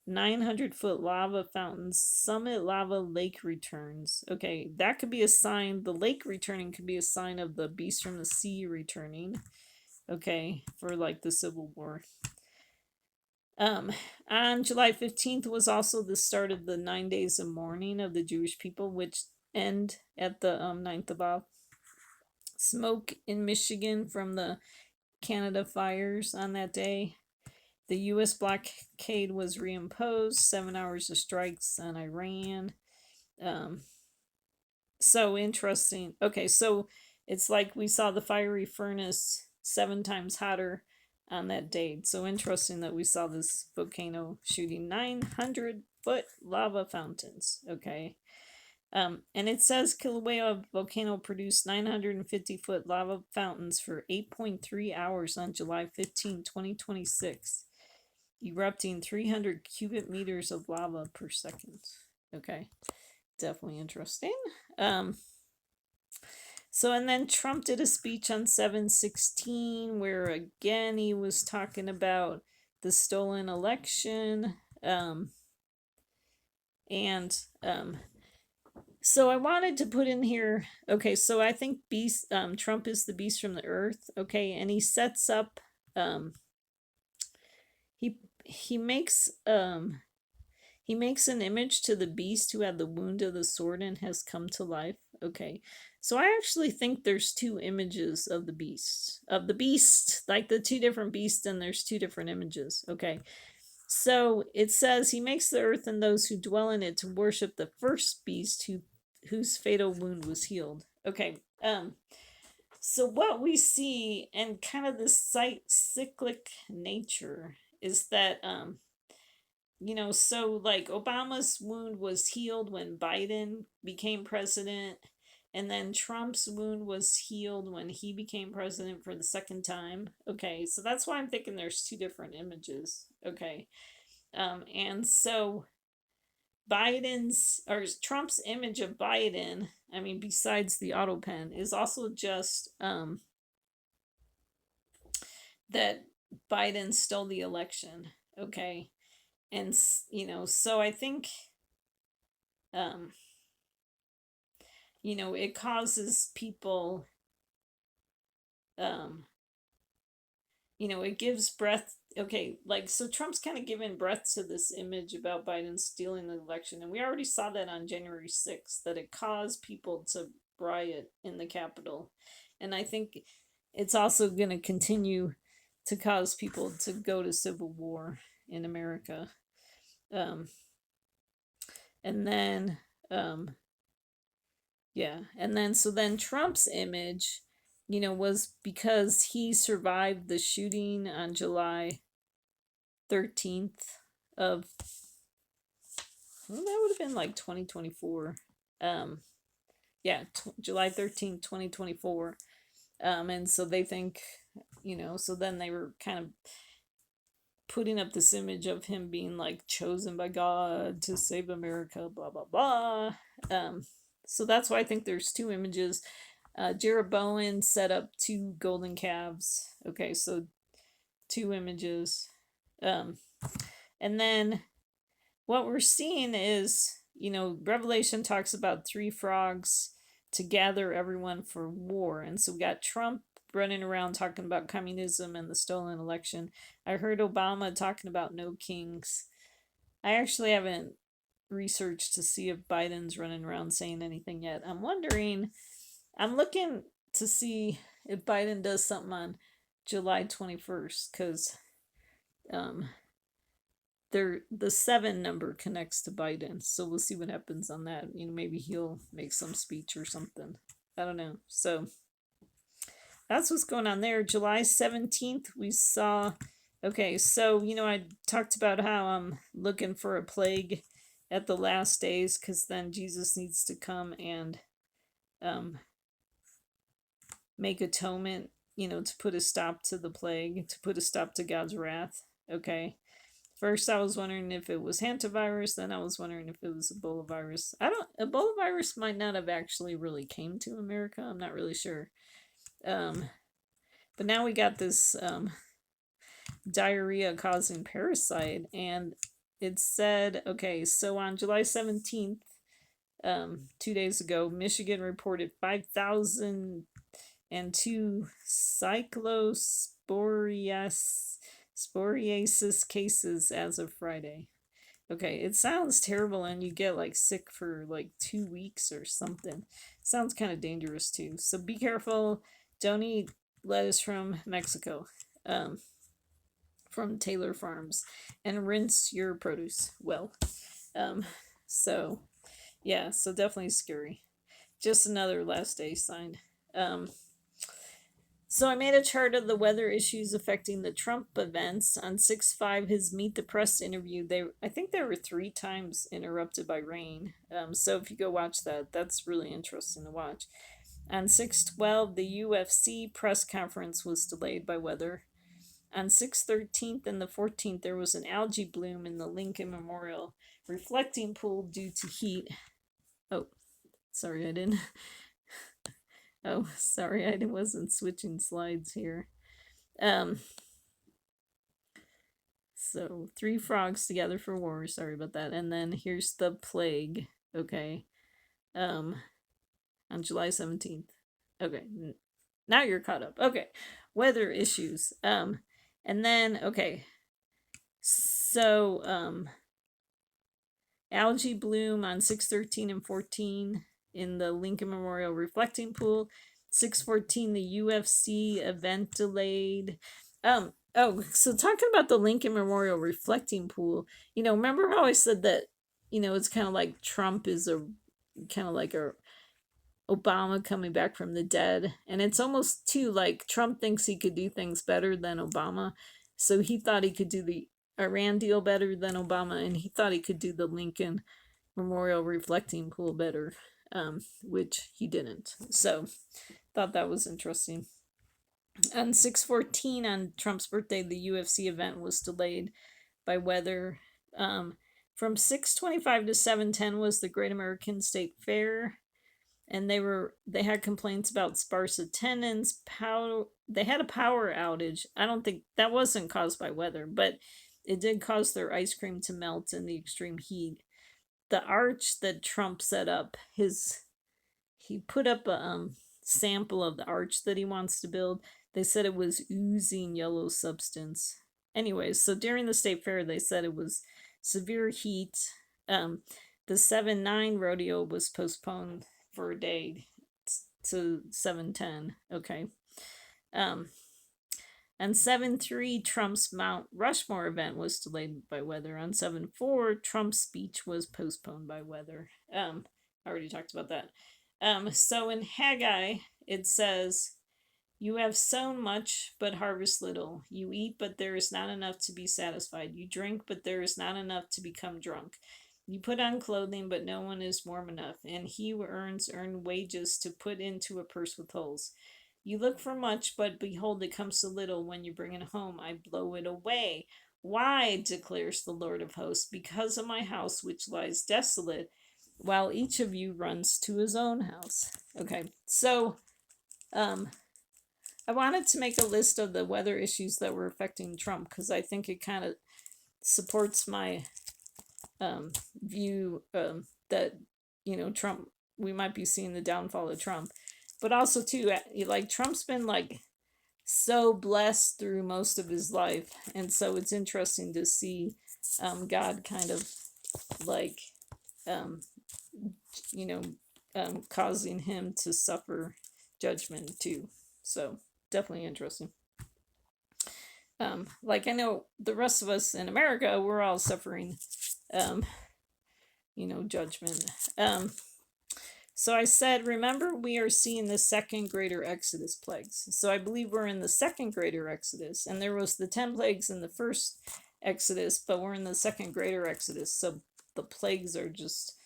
900-foot lava fountains, summit lava lake returns. Okay, that could be a sign. The lake returning could be a sign of the beast from the sea returning. Okay, for like the Civil War. On July 15th was also the start of the 9 days of mourning of the Jewish people, which end at the 9th of Av. Smoke in Michigan from the Canada fires on that day. The U.S. blockade was reimposed, 7 hours of strikes on Iran. So interesting. Okay, so it's like we saw the fiery furnace 7 times hotter on that date. So interesting that we saw this volcano shooting 900-foot lava fountains. Okay. And it says Kilauea volcano produced 950-foot lava fountains for 8.3 hours on July 15, 2026, erupting 300 cubic meters of lava per second. Okay, definitely interesting. So, and then Trump did a speech on 7/16 where again he was talking about the stolen election. So I wanted to put in here, okay, so I think Trump is the beast from the earth, okay, and he sets up he makes he makes an image to the beast who had the wound of the sword and has come to life. Okay. So I actually think there's two images of the beast. Of the beast, like the two different beasts, and there's two different images. Okay. So it says he makes the earth and those who dwell in it to worship the first beast whose fatal wound was healed. Okay. So what we see and kind of this cyclic nature is that so like Obama's wound was healed when Biden became president, and then Trump's wound was healed when he became president for the second time. Okay, so that's why I'm thinking there's two different images. Okay. And so Biden's or Trump's image of Biden, I mean, besides the auto pen, is also just that Biden stole the election. Okay. And, so I think, um, it causes people, um, it gives breath. Okay, like, so Trump's kind of given breath to this image about Biden stealing the election. And we already saw that on January 6th, that it caused people to riot in the Capitol. And I think it's also going to continue to cause people to go to civil war in America. Um, and then, yeah, and then so then Trump's image, was because he survived the shooting on July 13th of, well, that would have been like 2024. Um, yeah, July 13th, 2024. And so they think, so then they were kind of putting up this image of him being like chosen by God to save America, blah blah blah. So that's why I think there's two images. Jeroboam set up two golden calves. Okay, so two images. And then what we're seeing is, Revelation talks about three frogs to gather everyone for war. And so we got Trump running around talking about communism and the stolen election. I heard Obama talking about no kings. I actually haven't researched to see if Biden's running around saying anything yet. I'm looking to see if Biden does something on July 21st, because the 7 number connects to Biden. So we'll see what happens on that. Maybe he'll make some speech or something. I don't know. So that's what's going on there. July 17th, we saw. Okay, so, I talked about how I'm looking for a plague at the last days, because then Jesus needs to come and make atonement, to put a stop to the plague, to put a stop to God's wrath. Okay. First, I was wondering if it was hantavirus. Then I was wondering if it was Ebola virus. Ebola virus might not have actually really came to America. I'm not really sure. But now we got this diarrhea causing parasite, and it said, okay, so on July 17th, 2 days ago, Michigan reported 5,002 cyclosporiasis cases as of Friday. Okay, it sounds terrible, and you get like sick for like 2 weeks or something. Sounds kind of dangerous too. So be careful. Don't eat lettuce from Mexico, from Taylor Farms, and rinse your produce well. So yeah, so definitely scary. Just another last day sign. So I made a chart of the weather issues affecting the Trump events. On 6/5, his Meet the Press interview, I think there were 3 times interrupted by rain. So if you go watch that, that's really interesting to watch. On 6/12, the UFC press conference was delayed by weather. On 6/13 and the 14th, there was an algae bloom in the Lincoln Memorial reflecting pool due to heat. Oh, sorry, I didn't. Oh, sorry, I wasn't switching slides here. So 3 frogs together for war. Sorry about that. And then here's the plague. Okay. On July 17th. Okay. Now you're caught up. Okay. Weather issues. And then, okay. So, algae bloom on 6/13 and 14 in the Lincoln Memorial reflecting pool. 6/14, the UFC event delayed. So talking about the Lincoln Memorial reflecting pool, remember how I said that, it's kind of like Trump is a kind of like a Obama coming back from the dead. And it's almost too like Trump thinks he could do things better than Obama. So he thought he could do the Iran deal better than Obama, and he thought he could do the Lincoln Memorial reflecting pool better, which he didn't. So thought that was interesting. On 6/14 on Trump's birthday, the UFC event was delayed by weather. From 6:25 to 7:10 was the Great American State Fair, and they had complaints about sparse attendance. They had a power outage. I don't think that wasn't caused by weather, but it did cause their ice cream to melt in the extreme heat. The arch that Trump set up, he put up a sample of the arch that he wants to build. They said it was oozing yellow substance. Anyways, so during the state fair, they said it was severe heat. The 7/9 rodeo was postponed for a day to 7/10. Okay. On 7/3, Trump's Mount Rushmore event was delayed by weather. On 7/4, Trump's speech was postponed by weather. I already talked about that. So in Haggai, it says, "You have sown much, but harvest little. You eat, but there is not enough to be satisfied. You drink, but there is not enough to become drunk. You put on clothing, but no one is warm enough, and he who earn wages to put into a purse with holes. You look for much, but behold, it comes to little. When you bring it home, I blow it away. Why, declares the Lord of hosts? Because of my house which lies desolate, while each of you runs to his own house." Okay, so I wanted to make a list of the weather issues that were affecting Trump because I think it kind of supports my view that Trump, we might be seeing the downfall of Trump, but also too like Trump's been like so blessed through most of his life, and so it's interesting to see God kind of like causing him to suffer judgment too. So definitely interesting. Like I know the rest of us in America, we're all suffering judgment. So I said, remember, we are seeing the second greater Exodus plagues. So I believe we're in the second greater Exodus, and there was the 10 plagues in the first Exodus, but we're in the second greater Exodus. So the plagues are just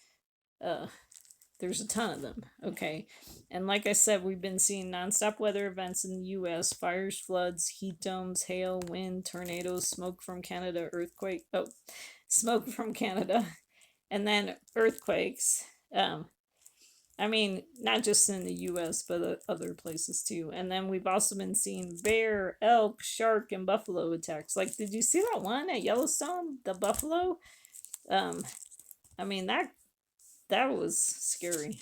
there's a ton of them. Okay. And like I said, we've been seeing nonstop weather events in the US: fires, floods, heat domes, hail, wind, tornadoes, smoke from Canada, smoke from Canada, and then earthquakes. I mean, not just in the US, but other places too. And then we've also been seeing bear, elk, shark, and buffalo attacks. Like, did you see that one at Yellowstone? The buffalo? I mean, that was scary.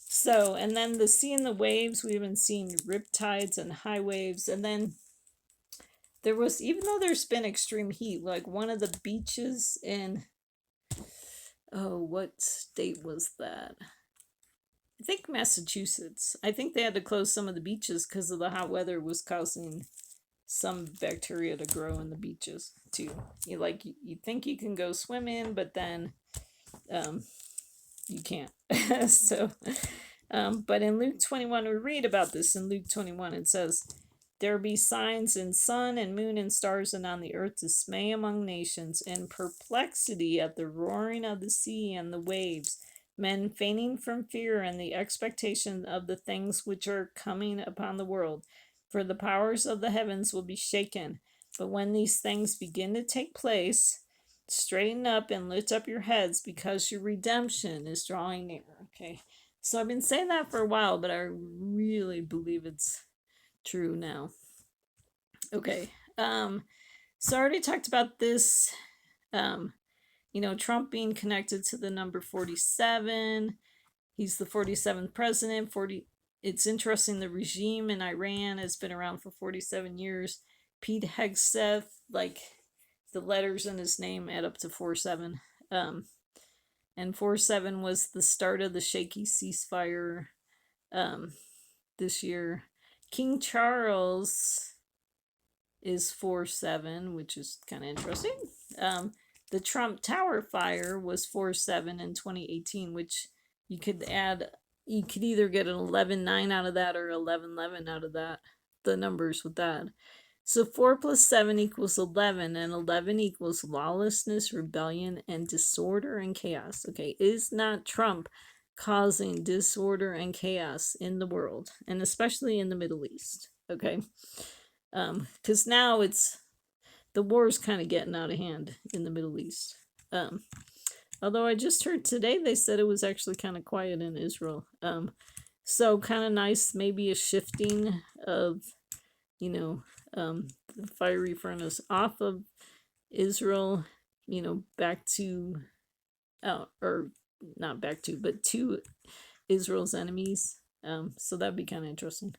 So, and then the sea and the waves, we've been seeing riptides and high waves. And then there was, even though there's been extreme heat, like one of the beaches in, what state was that? I think Massachusetts. I think they had to close some of the beaches because of the hot weather was causing some bacteria to grow in the beaches too. You think you can go swim in, but then you can't. So but in Luke 21, we read about this. In Luke 21, it says, "There be signs in sun and moon and stars, and on the earth dismay among nations, and perplexity at the roaring of the sea and the waves, men fainting from fear and the expectation of the things which are coming upon the world. For the powers of the heavens will be shaken. But when these things begin to take place, straighten up and lift up your heads, because your redemption is drawing near." Okay. So I've been saying that for a while, but I really believe it's true now. Okay. So I already talked about this. Trump being connected to the number 47. He's the 47th president. It's interesting, the regime in Iran has been around for 47 years. Pete Hegseth, like the letters in his name add up to 4-7. And 4-7 was the start of the shaky ceasefire this year. King Charles is 4-7, which is kind of interesting. The Trump Tower fire was 4-7 in 2018, which you could either get an 11-9 out of that or 11-11 out of that, the numbers with that. So 4 plus 7 equals 11, and 11 equals lawlessness, rebellion, and disorder and chaos. Okay, is not Trump causing disorder and chaos in the world, and especially in the Middle East? Okay, because now the war's kind of getting out of hand in the Middle East. Although I just heard today they said it was actually kind of quiet in Israel. So kind of nice, maybe a shifting of, the fiery furnace off of Israel, back to, or not back to, but to Israel's enemies. So that'd be kind of interesting.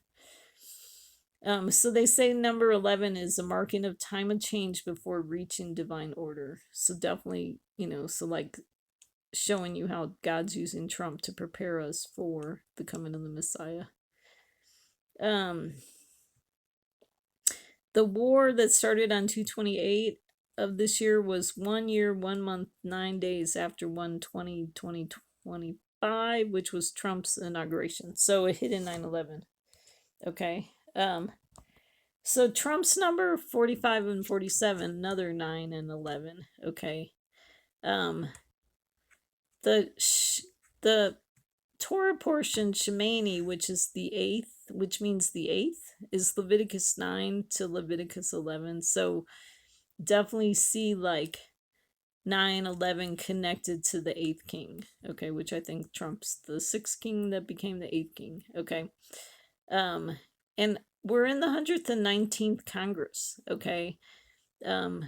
So they say number 11 is a marking of time of change before reaching divine order. So definitely, so like showing you how God's using Trump to prepare us for the coming of the Messiah. The war that started on 2/28 of this year was 1 year, 1 month, 9 days after 1/20/2025, which was Trump's inauguration. So it hit in 9/11. Okay. So Trump's number 45 and 47, another 9 and 11. Okay. The Torah portion Shemini, which is the 8th, which means the 8th, is Leviticus 9 to Leviticus 11. So definitely see like 9/11 connected to the 8th king. Okay, which I think Trump's the 6th king that became the 8th king. Okay. And we're in the 119th Congress. Okay.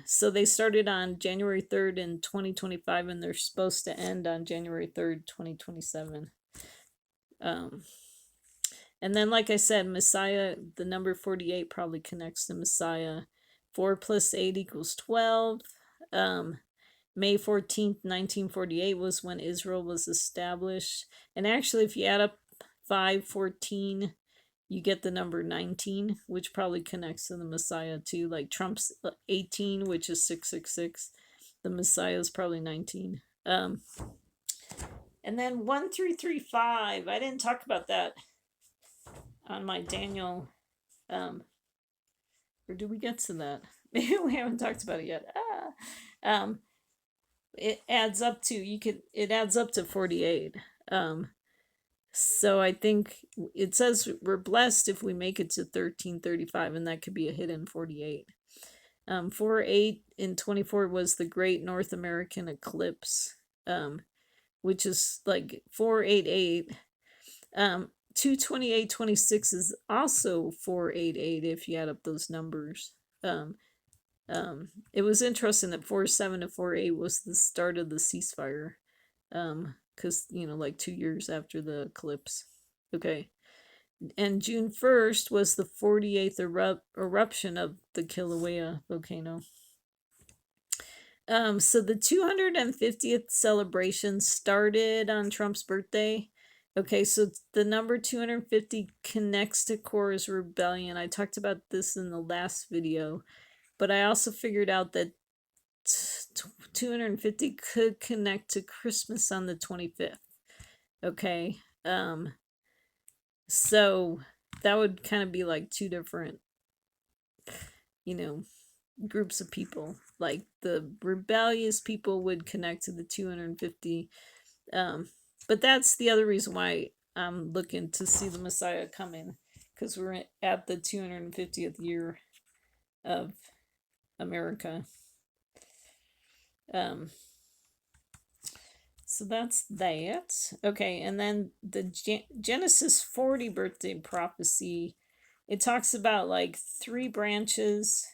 So they started on January 3rd in 2025, and they're supposed to end on January 3rd, 2027. And then, like I said, Messiah, the number 48 probably connects to Messiah. 4 plus 8 equals 12. May 14th, 1948 was when Israel was established. And actually, if you add up 514, you get the number 19, which probably connects to the Messiah too. Like Trump's 18, which is 666. The Messiah is probably 19. And then 1335. I didn't talk about that on my Daniel. Or did we get to that? Maybe we haven't talked about it yet. It adds up to 48. So I think it says we're blessed if we make it to 1335, and that could be a hidden 48. 4/8 in 24 was the Great North American Eclipse, which is like 488. 2/28/26 is also 488 if you add up those numbers. It was interesting that 4/7 to 4/8 was the start of the ceasefire. Because, like 2 years after the eclipse. Okay. And June 1st was the 48th eruption of the Kilauea volcano. So the 250th celebration started on Trump's birthday. Okay, so the number 250 connects to Korah's rebellion. I talked about this in the last video, but I also figured out that 250 could connect to Christmas on the 25th. Okay. So that would kind of be like two different, groups of people. Like the rebellious people would connect to the 250. But that's the other reason why I'm looking to see the Messiah coming, because we're at the 250th year of America. So that's that. Okay, and then the Genesis 40 birthday prophecy, it talks about like 3 branches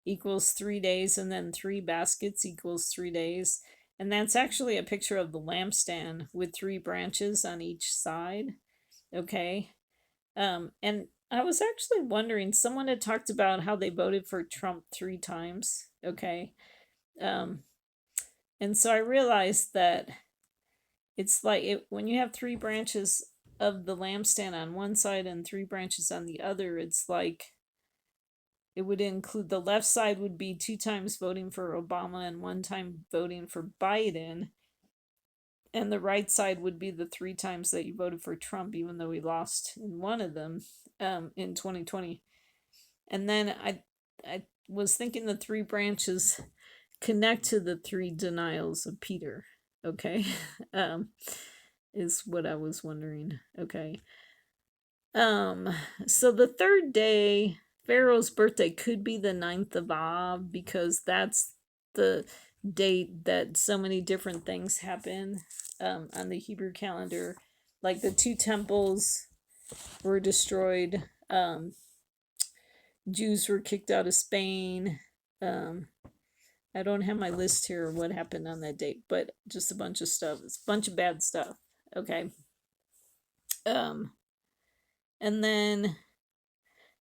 equals 3 days, and then 3 baskets equals 3 days. And that's actually a picture of the lampstand with 3 branches on each side. Okay. And I was actually wondering, someone had talked about how they voted for Trump 3 times. Okay. Um, and so I realized that it's like when you have 3 branches of the lampstand on one side and 3 branches on the other, it's like it would include the left side would be 2 times voting for Obama and 1 time voting for Biden. And the right side would be the 3 times that you voted for Trump, even though he lost in one of them in 2020. And then I was thinking the 3 branches connect to the 3 denials of Peter. Okay, is what I was wondering. Okay, um, so the third day, Pharaoh's birthday could be the 9th of Av because that's the date that so many different things happen on the Hebrew calendar. Like the 2 temples were destroyed. Jews were kicked out of Spain. I don't have my list here of what happened on that date, but just a bunch of stuff. It's a bunch of bad stuff. Okay. And then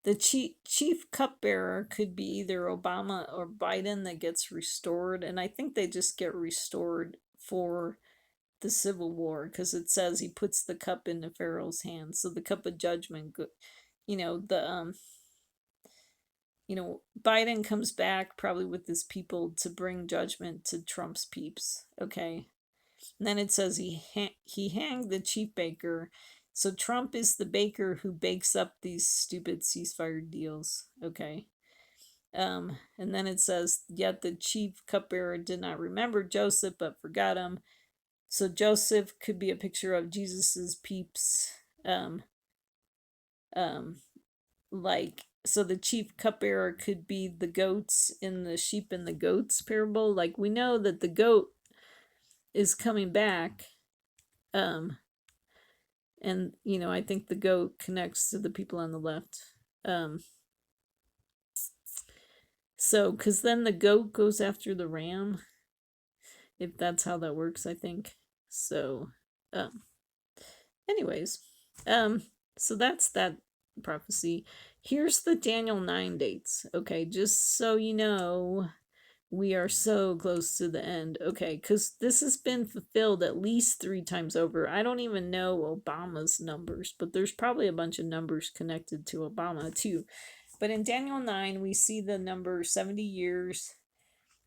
the chief cupbearer could be either Obama or Biden that gets restored, and I think they just get restored for the Civil War because it says he puts the cup into Pharaoh's hands, so the cup of judgment. You know the Biden comes back probably with his people to bring judgment to Trump's peeps. Okay, and then it says he hanged the chief baker. So Trump is the baker who bakes up these stupid ceasefire deals. Okay. And then it says, yet the chief cupbearer did not remember Joseph, but forgot him. So Joseph could be a picture of Jesus's peeps. Um, like, so the chief cupbearer could be the goats in the sheep and the goats parable. Like, we know that the goat is coming back. And I think the goat connects to the people on the left. So because then the goat goes after the ram, if that's how that works, I think. So anyways, so that's that prophecy. Here's the Daniel 9 dates. Okay, just so you know, we are so close to the end. Okay, because this has been fulfilled at least 3 times over. I don't even know Obama's numbers, but there's probably a bunch of numbers connected to Obama too. But in Daniel 9, we see the number 70 years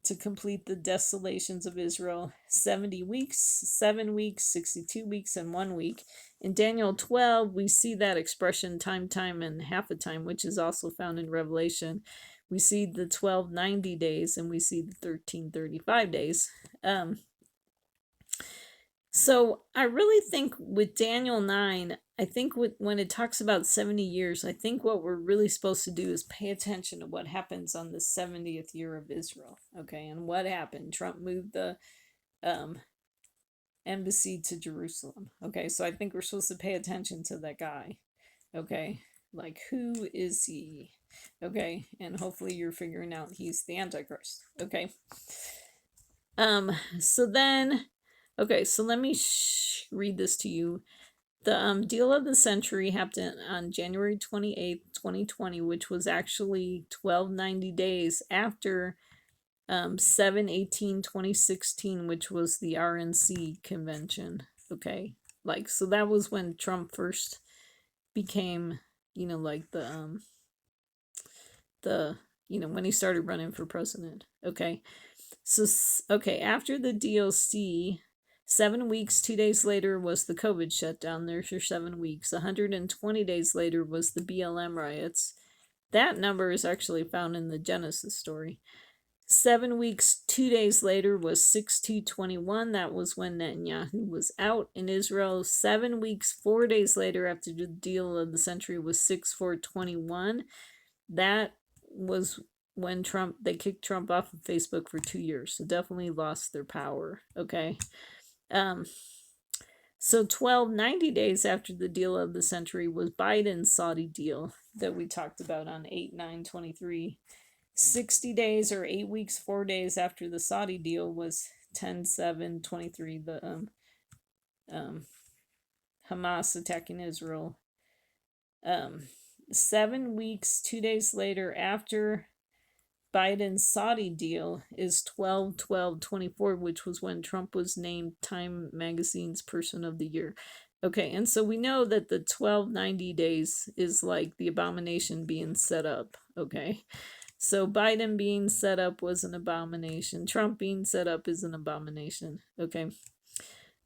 to complete the desolations of Israel, 70 weeks, 7 weeks, 62 weeks, and 1 week. In Daniel 12, we see that expression time, and half a time, which is also found in Revelation. We see the 1290 days and we see the 1335 days. So I really think with Daniel 9, I think when it talks about 70 years, I think what we're really supposed to do is pay attention to what happens on the 70th year of Israel. Okay, and what happened? Trump moved the embassy to Jerusalem. Okay, so I think we're supposed to pay attention to that guy. Okay, like who is he? Okay, and hopefully you're figuring out he's the Antichrist. Okay. So then, okay, so let me read this to you. The deal of the century happened on January 28th, 2020, which was actually 1290 days after 7/18/2016, which was the RNC convention. Okay, like, so that was when Trump first became, like the when he started running for president. Okay, so okay, after the DLC, 7 weeks, 2 days later was the COVID shutdown. There's your 7 weeks. 120 days later was the BLM riots. That number is actually found in the Genesis story. 7 weeks, 2 days later was 6/2/21. That was when Netanyahu was out in Israel. 7 weeks, 4 days later, after the deal of the century, was 6/4/21. That was when they kicked Trump off of Facebook for 2 years. So definitely lost their power. Okay. So 1290 days after the deal of the century was Biden's Saudi deal that we talked about on 8/9/23. 60 days or 8 weeks, 4 days after the Saudi deal was 10/7/23, the Hamas attacking Israel. 7 weeks, 2 days later, after Biden's Saudi deal, is 12/12/24, which was when Trump was named Time Magazine's Person of the Year. Okay, and so we know that the 1290 days is like the abomination being set up. Okay, so Biden being set up was an abomination. Trump being set up is an abomination. Okay.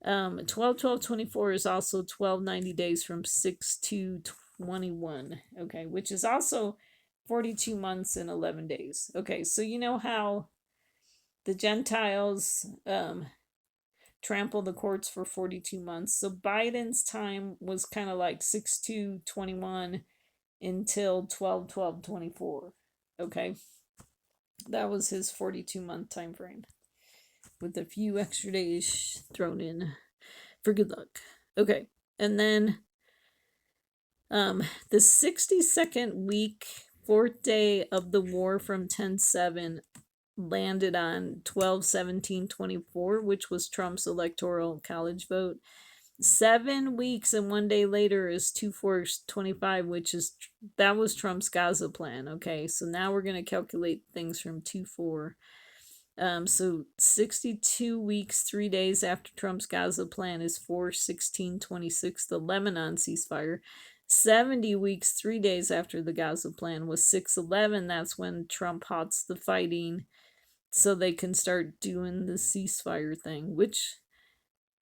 12/12/24 is also 1290 days from 6/2/21. Okay, which is also 42 months and 11 days. Okay, so you know how the Gentiles trample the courts for 42 months. So Biden's time was kind of like 6/2/21 until 12/12/24. Okay, that was his 42-month time frame, with a few extra days thrown in for good luck. Okay, and then the 62nd week, 4th day of the war from 10/7 landed on 12/17/24, which was Trump's electoral college vote. 7 weeks and 1 day later is 2/4/25, which is that was Trump's Gaza plan. Okay, so now we're gonna calculate things from 2/4. So 62 weeks, 3 days after Trump's Gaza plan is 4/16/26, the Lebanon ceasefire. 70 weeks, 3 days after the Gaza plan was 6/11. That's when Trump halts the fighting so they can start doing the ceasefire thing, which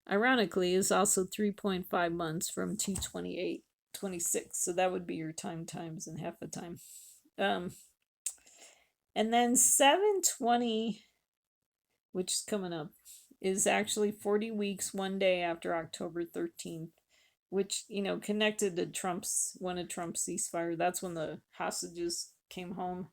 ironically is also 3.5 months from 2/28/26. So that would be your times and half the time. And then 7/20, which is coming up, is actually 40 weeks, 1 day after October 13th, which, connected to one of Trump's ceasefire. That's when the hostages came home.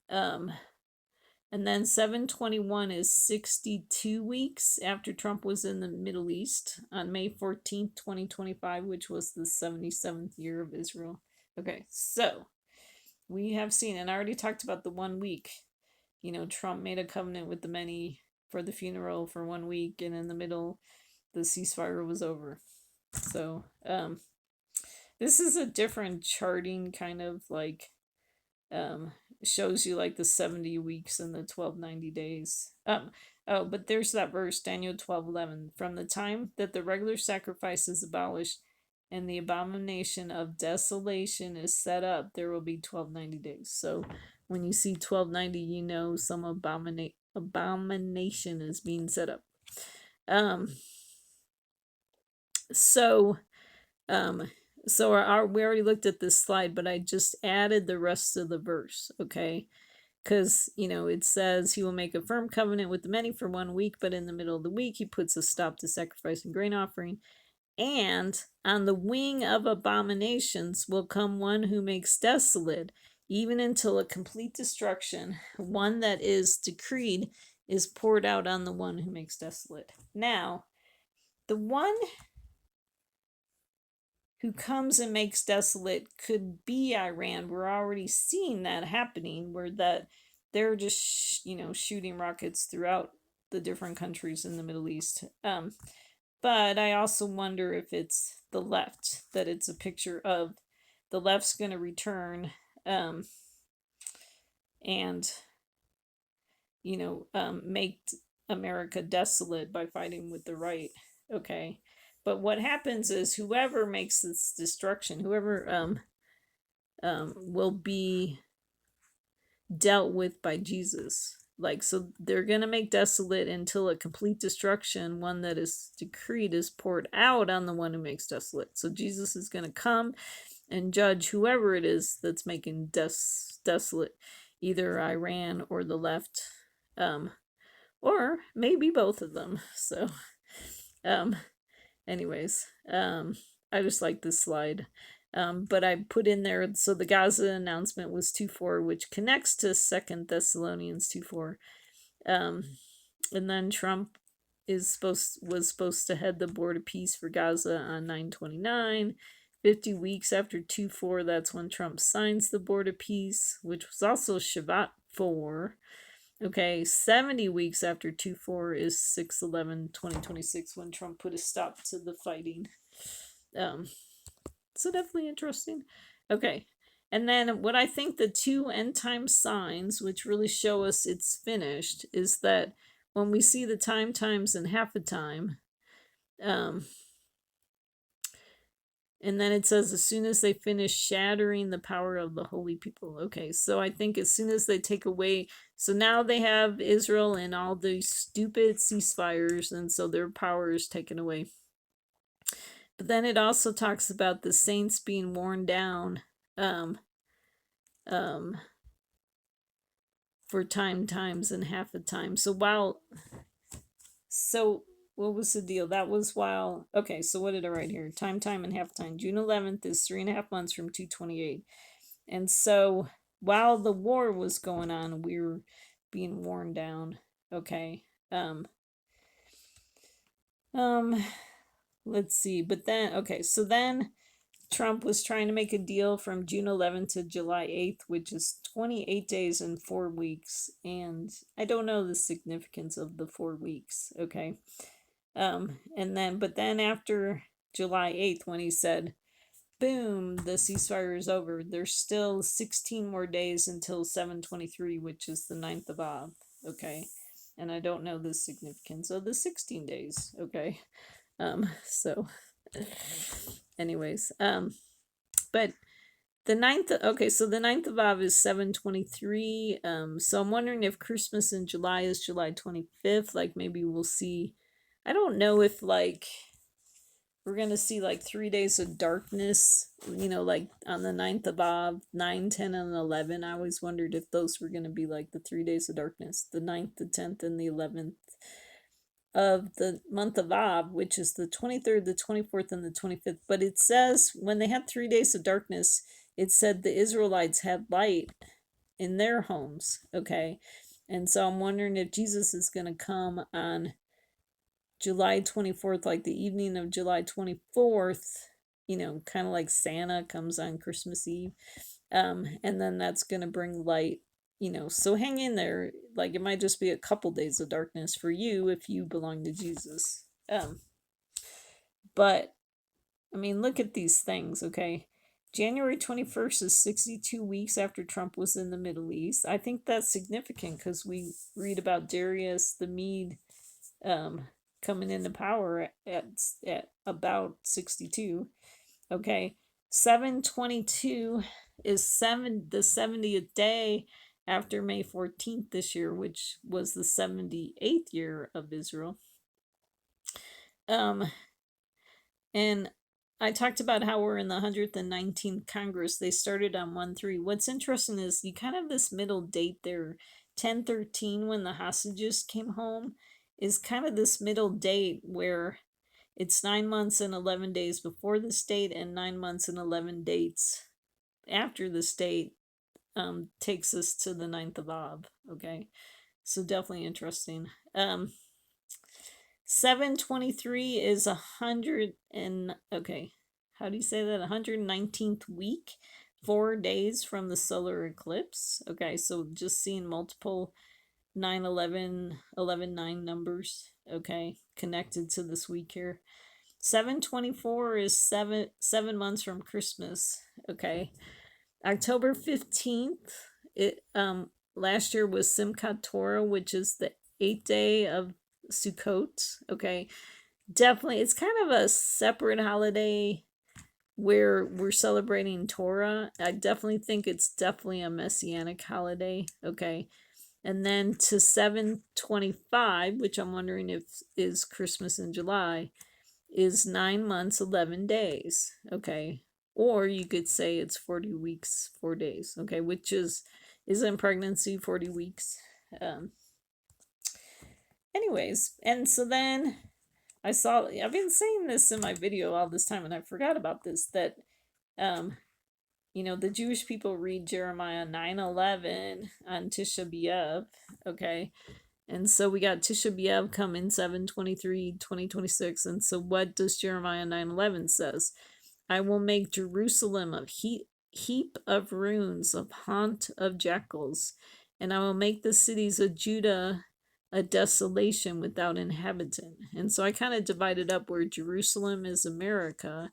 And then 7/21 is 62 weeks after Trump was in the Middle East on May 14th, 2025, which was the 77th year of Israel. Okay, so we have seen, and I already talked about the 1 week. Trump made a covenant with the many for the funeral for 1 week, and in the middle, the ceasefire was over. So, this is a different charting, kind of like, shows you like the 70 weeks and the 1290 days. Oh, but there's that verse, Daniel 12:11. From the time that the regular sacrifice is abolished and the abomination of desolation is set up, there will be 1290 days. So when you see 1290, some abomination is being set up. So we already looked at this slide, but I just added the rest of the verse, okay? Because, it says he will make a firm covenant with the many for 1 week, but in the middle of the week, he puts a stop to sacrifice and grain offering. And on the wing of abominations will come one who makes desolate, even until a complete destruction, one that is decreed, is poured out on the one who makes desolate. Now, the one who comes and makes desolate could be Iran. We're already seeing that happening, where they're just shooting rockets throughout the different countries in the Middle East. But I also wonder if it's the left, that it's a picture of the left's going to return, and make America desolate by fighting with the right. Okay. But what happens is whoever makes this destruction, whoever will be dealt with by Jesus. So they're going to make desolate until a complete destruction, one that is decreed, is poured out on the one who makes desolate. So Jesus is going to come and judge whoever it is that's making desolate, either Iran or the left, or maybe both of them. So, anyways, I just like this slide. But I put in there, so the Gaza announcement was 2:4, which connects to 2 Thessalonians 2:4. And then Trump was supposed to head the board of peace for Gaza on 9/29. 50 weeks after 2:4, that's when Trump signs the board of peace, which was also Shabbat 4. Okay, 70 weeks after 2/4 is 6/11/2026, when Trump put a stop to the fighting. So definitely interesting. Okay, And then what I think the two end time signs, which really show us it's finished, is that when we see the times, and half a time, um, and then it says, as soon as they finish shattering the power of the holy people. Okay, so I think as soon as they take away, so now they have Israel and all these stupid ceasefires, and so their power is taken away. But then it also talks about the saints being worn down um, um, for times, and half a time. So what was the deal? That was while, okay, so what did I write here? Time, and half time. June 11th is 3.5 months from 228. And so while the war was going on, we were being worn down. Okay. Let's see. But then, okay, so then Trump was trying to make a deal from June 11th to July 8th, which is 28 days and 4 weeks. And I don't know the significance of the 4 weeks. Okay. But then after July 8th, when he said, boom, the ceasefire is over, there's still 16 more days until 7/23, which is the 9th of Av. Okay. And I don't know the significance of the 16 days. Okay. So anyways, but the 9th, okay, so the 9th of Av is 7/23. So I'm wondering if Christmas in July is July 25th. Like maybe we'll see, I don't know if like we're gonna see like 3 days of darkness, like on the 9th of Av, 9, 10, and 11. I always wondered if those were gonna be like the 3 days of darkness, the 9th, the 10th, and the 11th of the month of Av, which is the 23rd, the 24th, and the 25th. But it says when they had 3 days of darkness, it said the Israelites had light in their homes. Okay. And so I'm wondering if Jesus is going to come on July 24th, like the evening of July 24th, kind of like Santa comes on Christmas Eve. And then that's going to bring light, so hang in there. Like it might just be a couple days of darkness for you if you belong to Jesus. But I mean, look at these things. Okay. January 21st is 62 weeks after Trump was in the Middle East. I think that's significant because we read about Darius the Mede coming into power at about 62. Okay. 7/22 is the 70th day after May 14th this year, which was the 78th year of Israel. And I talked about how we're in the 119th Congress. They started on 1/3. What's interesting is you kind of have this middle date there, 10/13, when the hostages came home, is kind of this middle date where it's 9 months and 11 days before the date and 9 months and 11 days after the date takes us to the 9th of Av. Okay, so definitely interesting. 7/23 is 100 and okay, how do you say that? 119th week, 4 days from the solar eclipse. Okay, so just seeing multiple 9/11, 11/9 numbers. Okay, connected to this week here. 7/24 is 7 months from Christmas. Okay, October 15th. Last year was Simchat Torah, which is the 8th day of Sukkot. Okay, definitely, it's kind of a separate holiday where we're celebrating Torah. I definitely think it's definitely a messianic holiday. Okay, and then to 7/25, which I'm wondering if is Christmas in July, is 9 months 11 days. Okay, or you could say it's 40 weeks 4 days. Okay, which isn't pregnancy 40 weeks. Anyways, and so then I've been saying this in my video all this time, and I forgot about this, that the Jewish people read Jeremiah 9/11 on Tisha B'Av. Okay, and so we got Tisha B'Av coming 7/23, 2026. And so what does Jeremiah 9/11 says? I will make Jerusalem a heap of ruins, of haunt of jackals, and I will make the cities of Judah a desolation without inhabitant. And so I kind of divided up where Jerusalem is America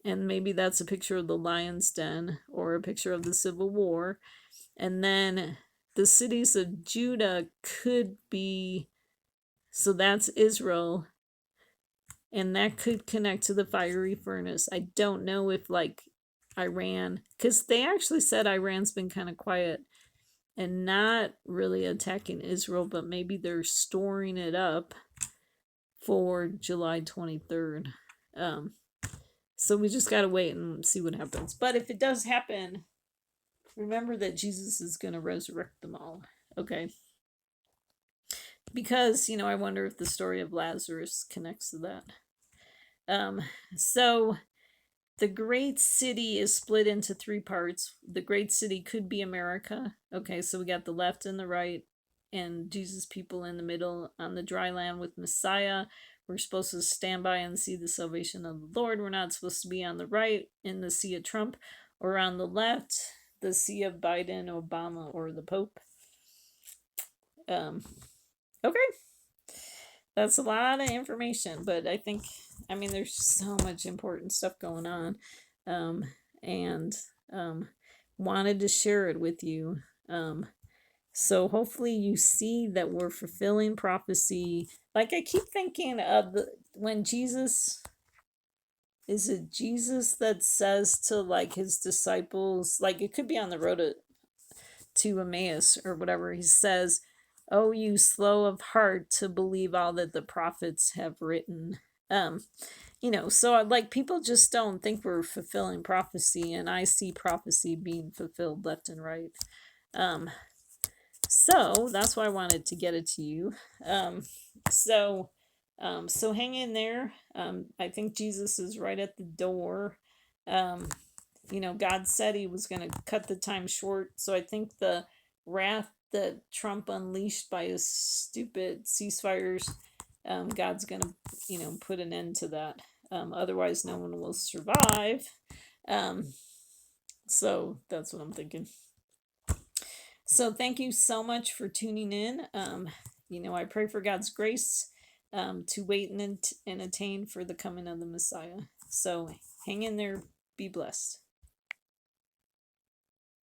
and maybe that's a picture of the lion's den or a picture of the Civil War. And then the cities of Judah could be, so that's Israel, and that could connect to the fiery furnace. I don't know if like Iran, because they actually said Iran's been kind of quiet and not really attacking Israel, but maybe they're storing it up for July 23rd. So we just got to wait and see what happens. But if it does happen, remember that Jesus is going to resurrect them all. Okay. Because, I wonder if the story of Lazarus connects to that. So the great city is split into three parts. The great city could be America. Okay, so we got the left and the right, and Jesus' people in the middle on the dry land with Messiah. We're supposed to stand by and see the salvation of the Lord. We're not supposed to be on the right in the sea of Trump, or on the left, the sea of Biden, Obama, or the Pope. Okay. That's a lot of information, but there's so much important stuff going on. And wanted to share it with you. So hopefully you see that we're fulfilling prophecy. Like I keep thinking of when Jesus, is it Jesus that says to like his disciples, like it could be on the road to Emmaus or whatever, he says, "Oh, you slow of heart to believe all that the prophets have written." So like people just don't think we're fulfilling prophecy, and I see prophecy being fulfilled left and right. So that's why I wanted to get it to you. So hang in there. I think Jesus is right at the door. God said he was going to cut the time short. So I think the wrath that Trump unleashed by his stupid ceasefires, God's going to, put an end to that. Otherwise, no one will survive. So that's what I'm thinking. So thank you so much for tuning in. I pray for God's grace to wait and attain for the coming of the Messiah. So hang in there. Be blessed.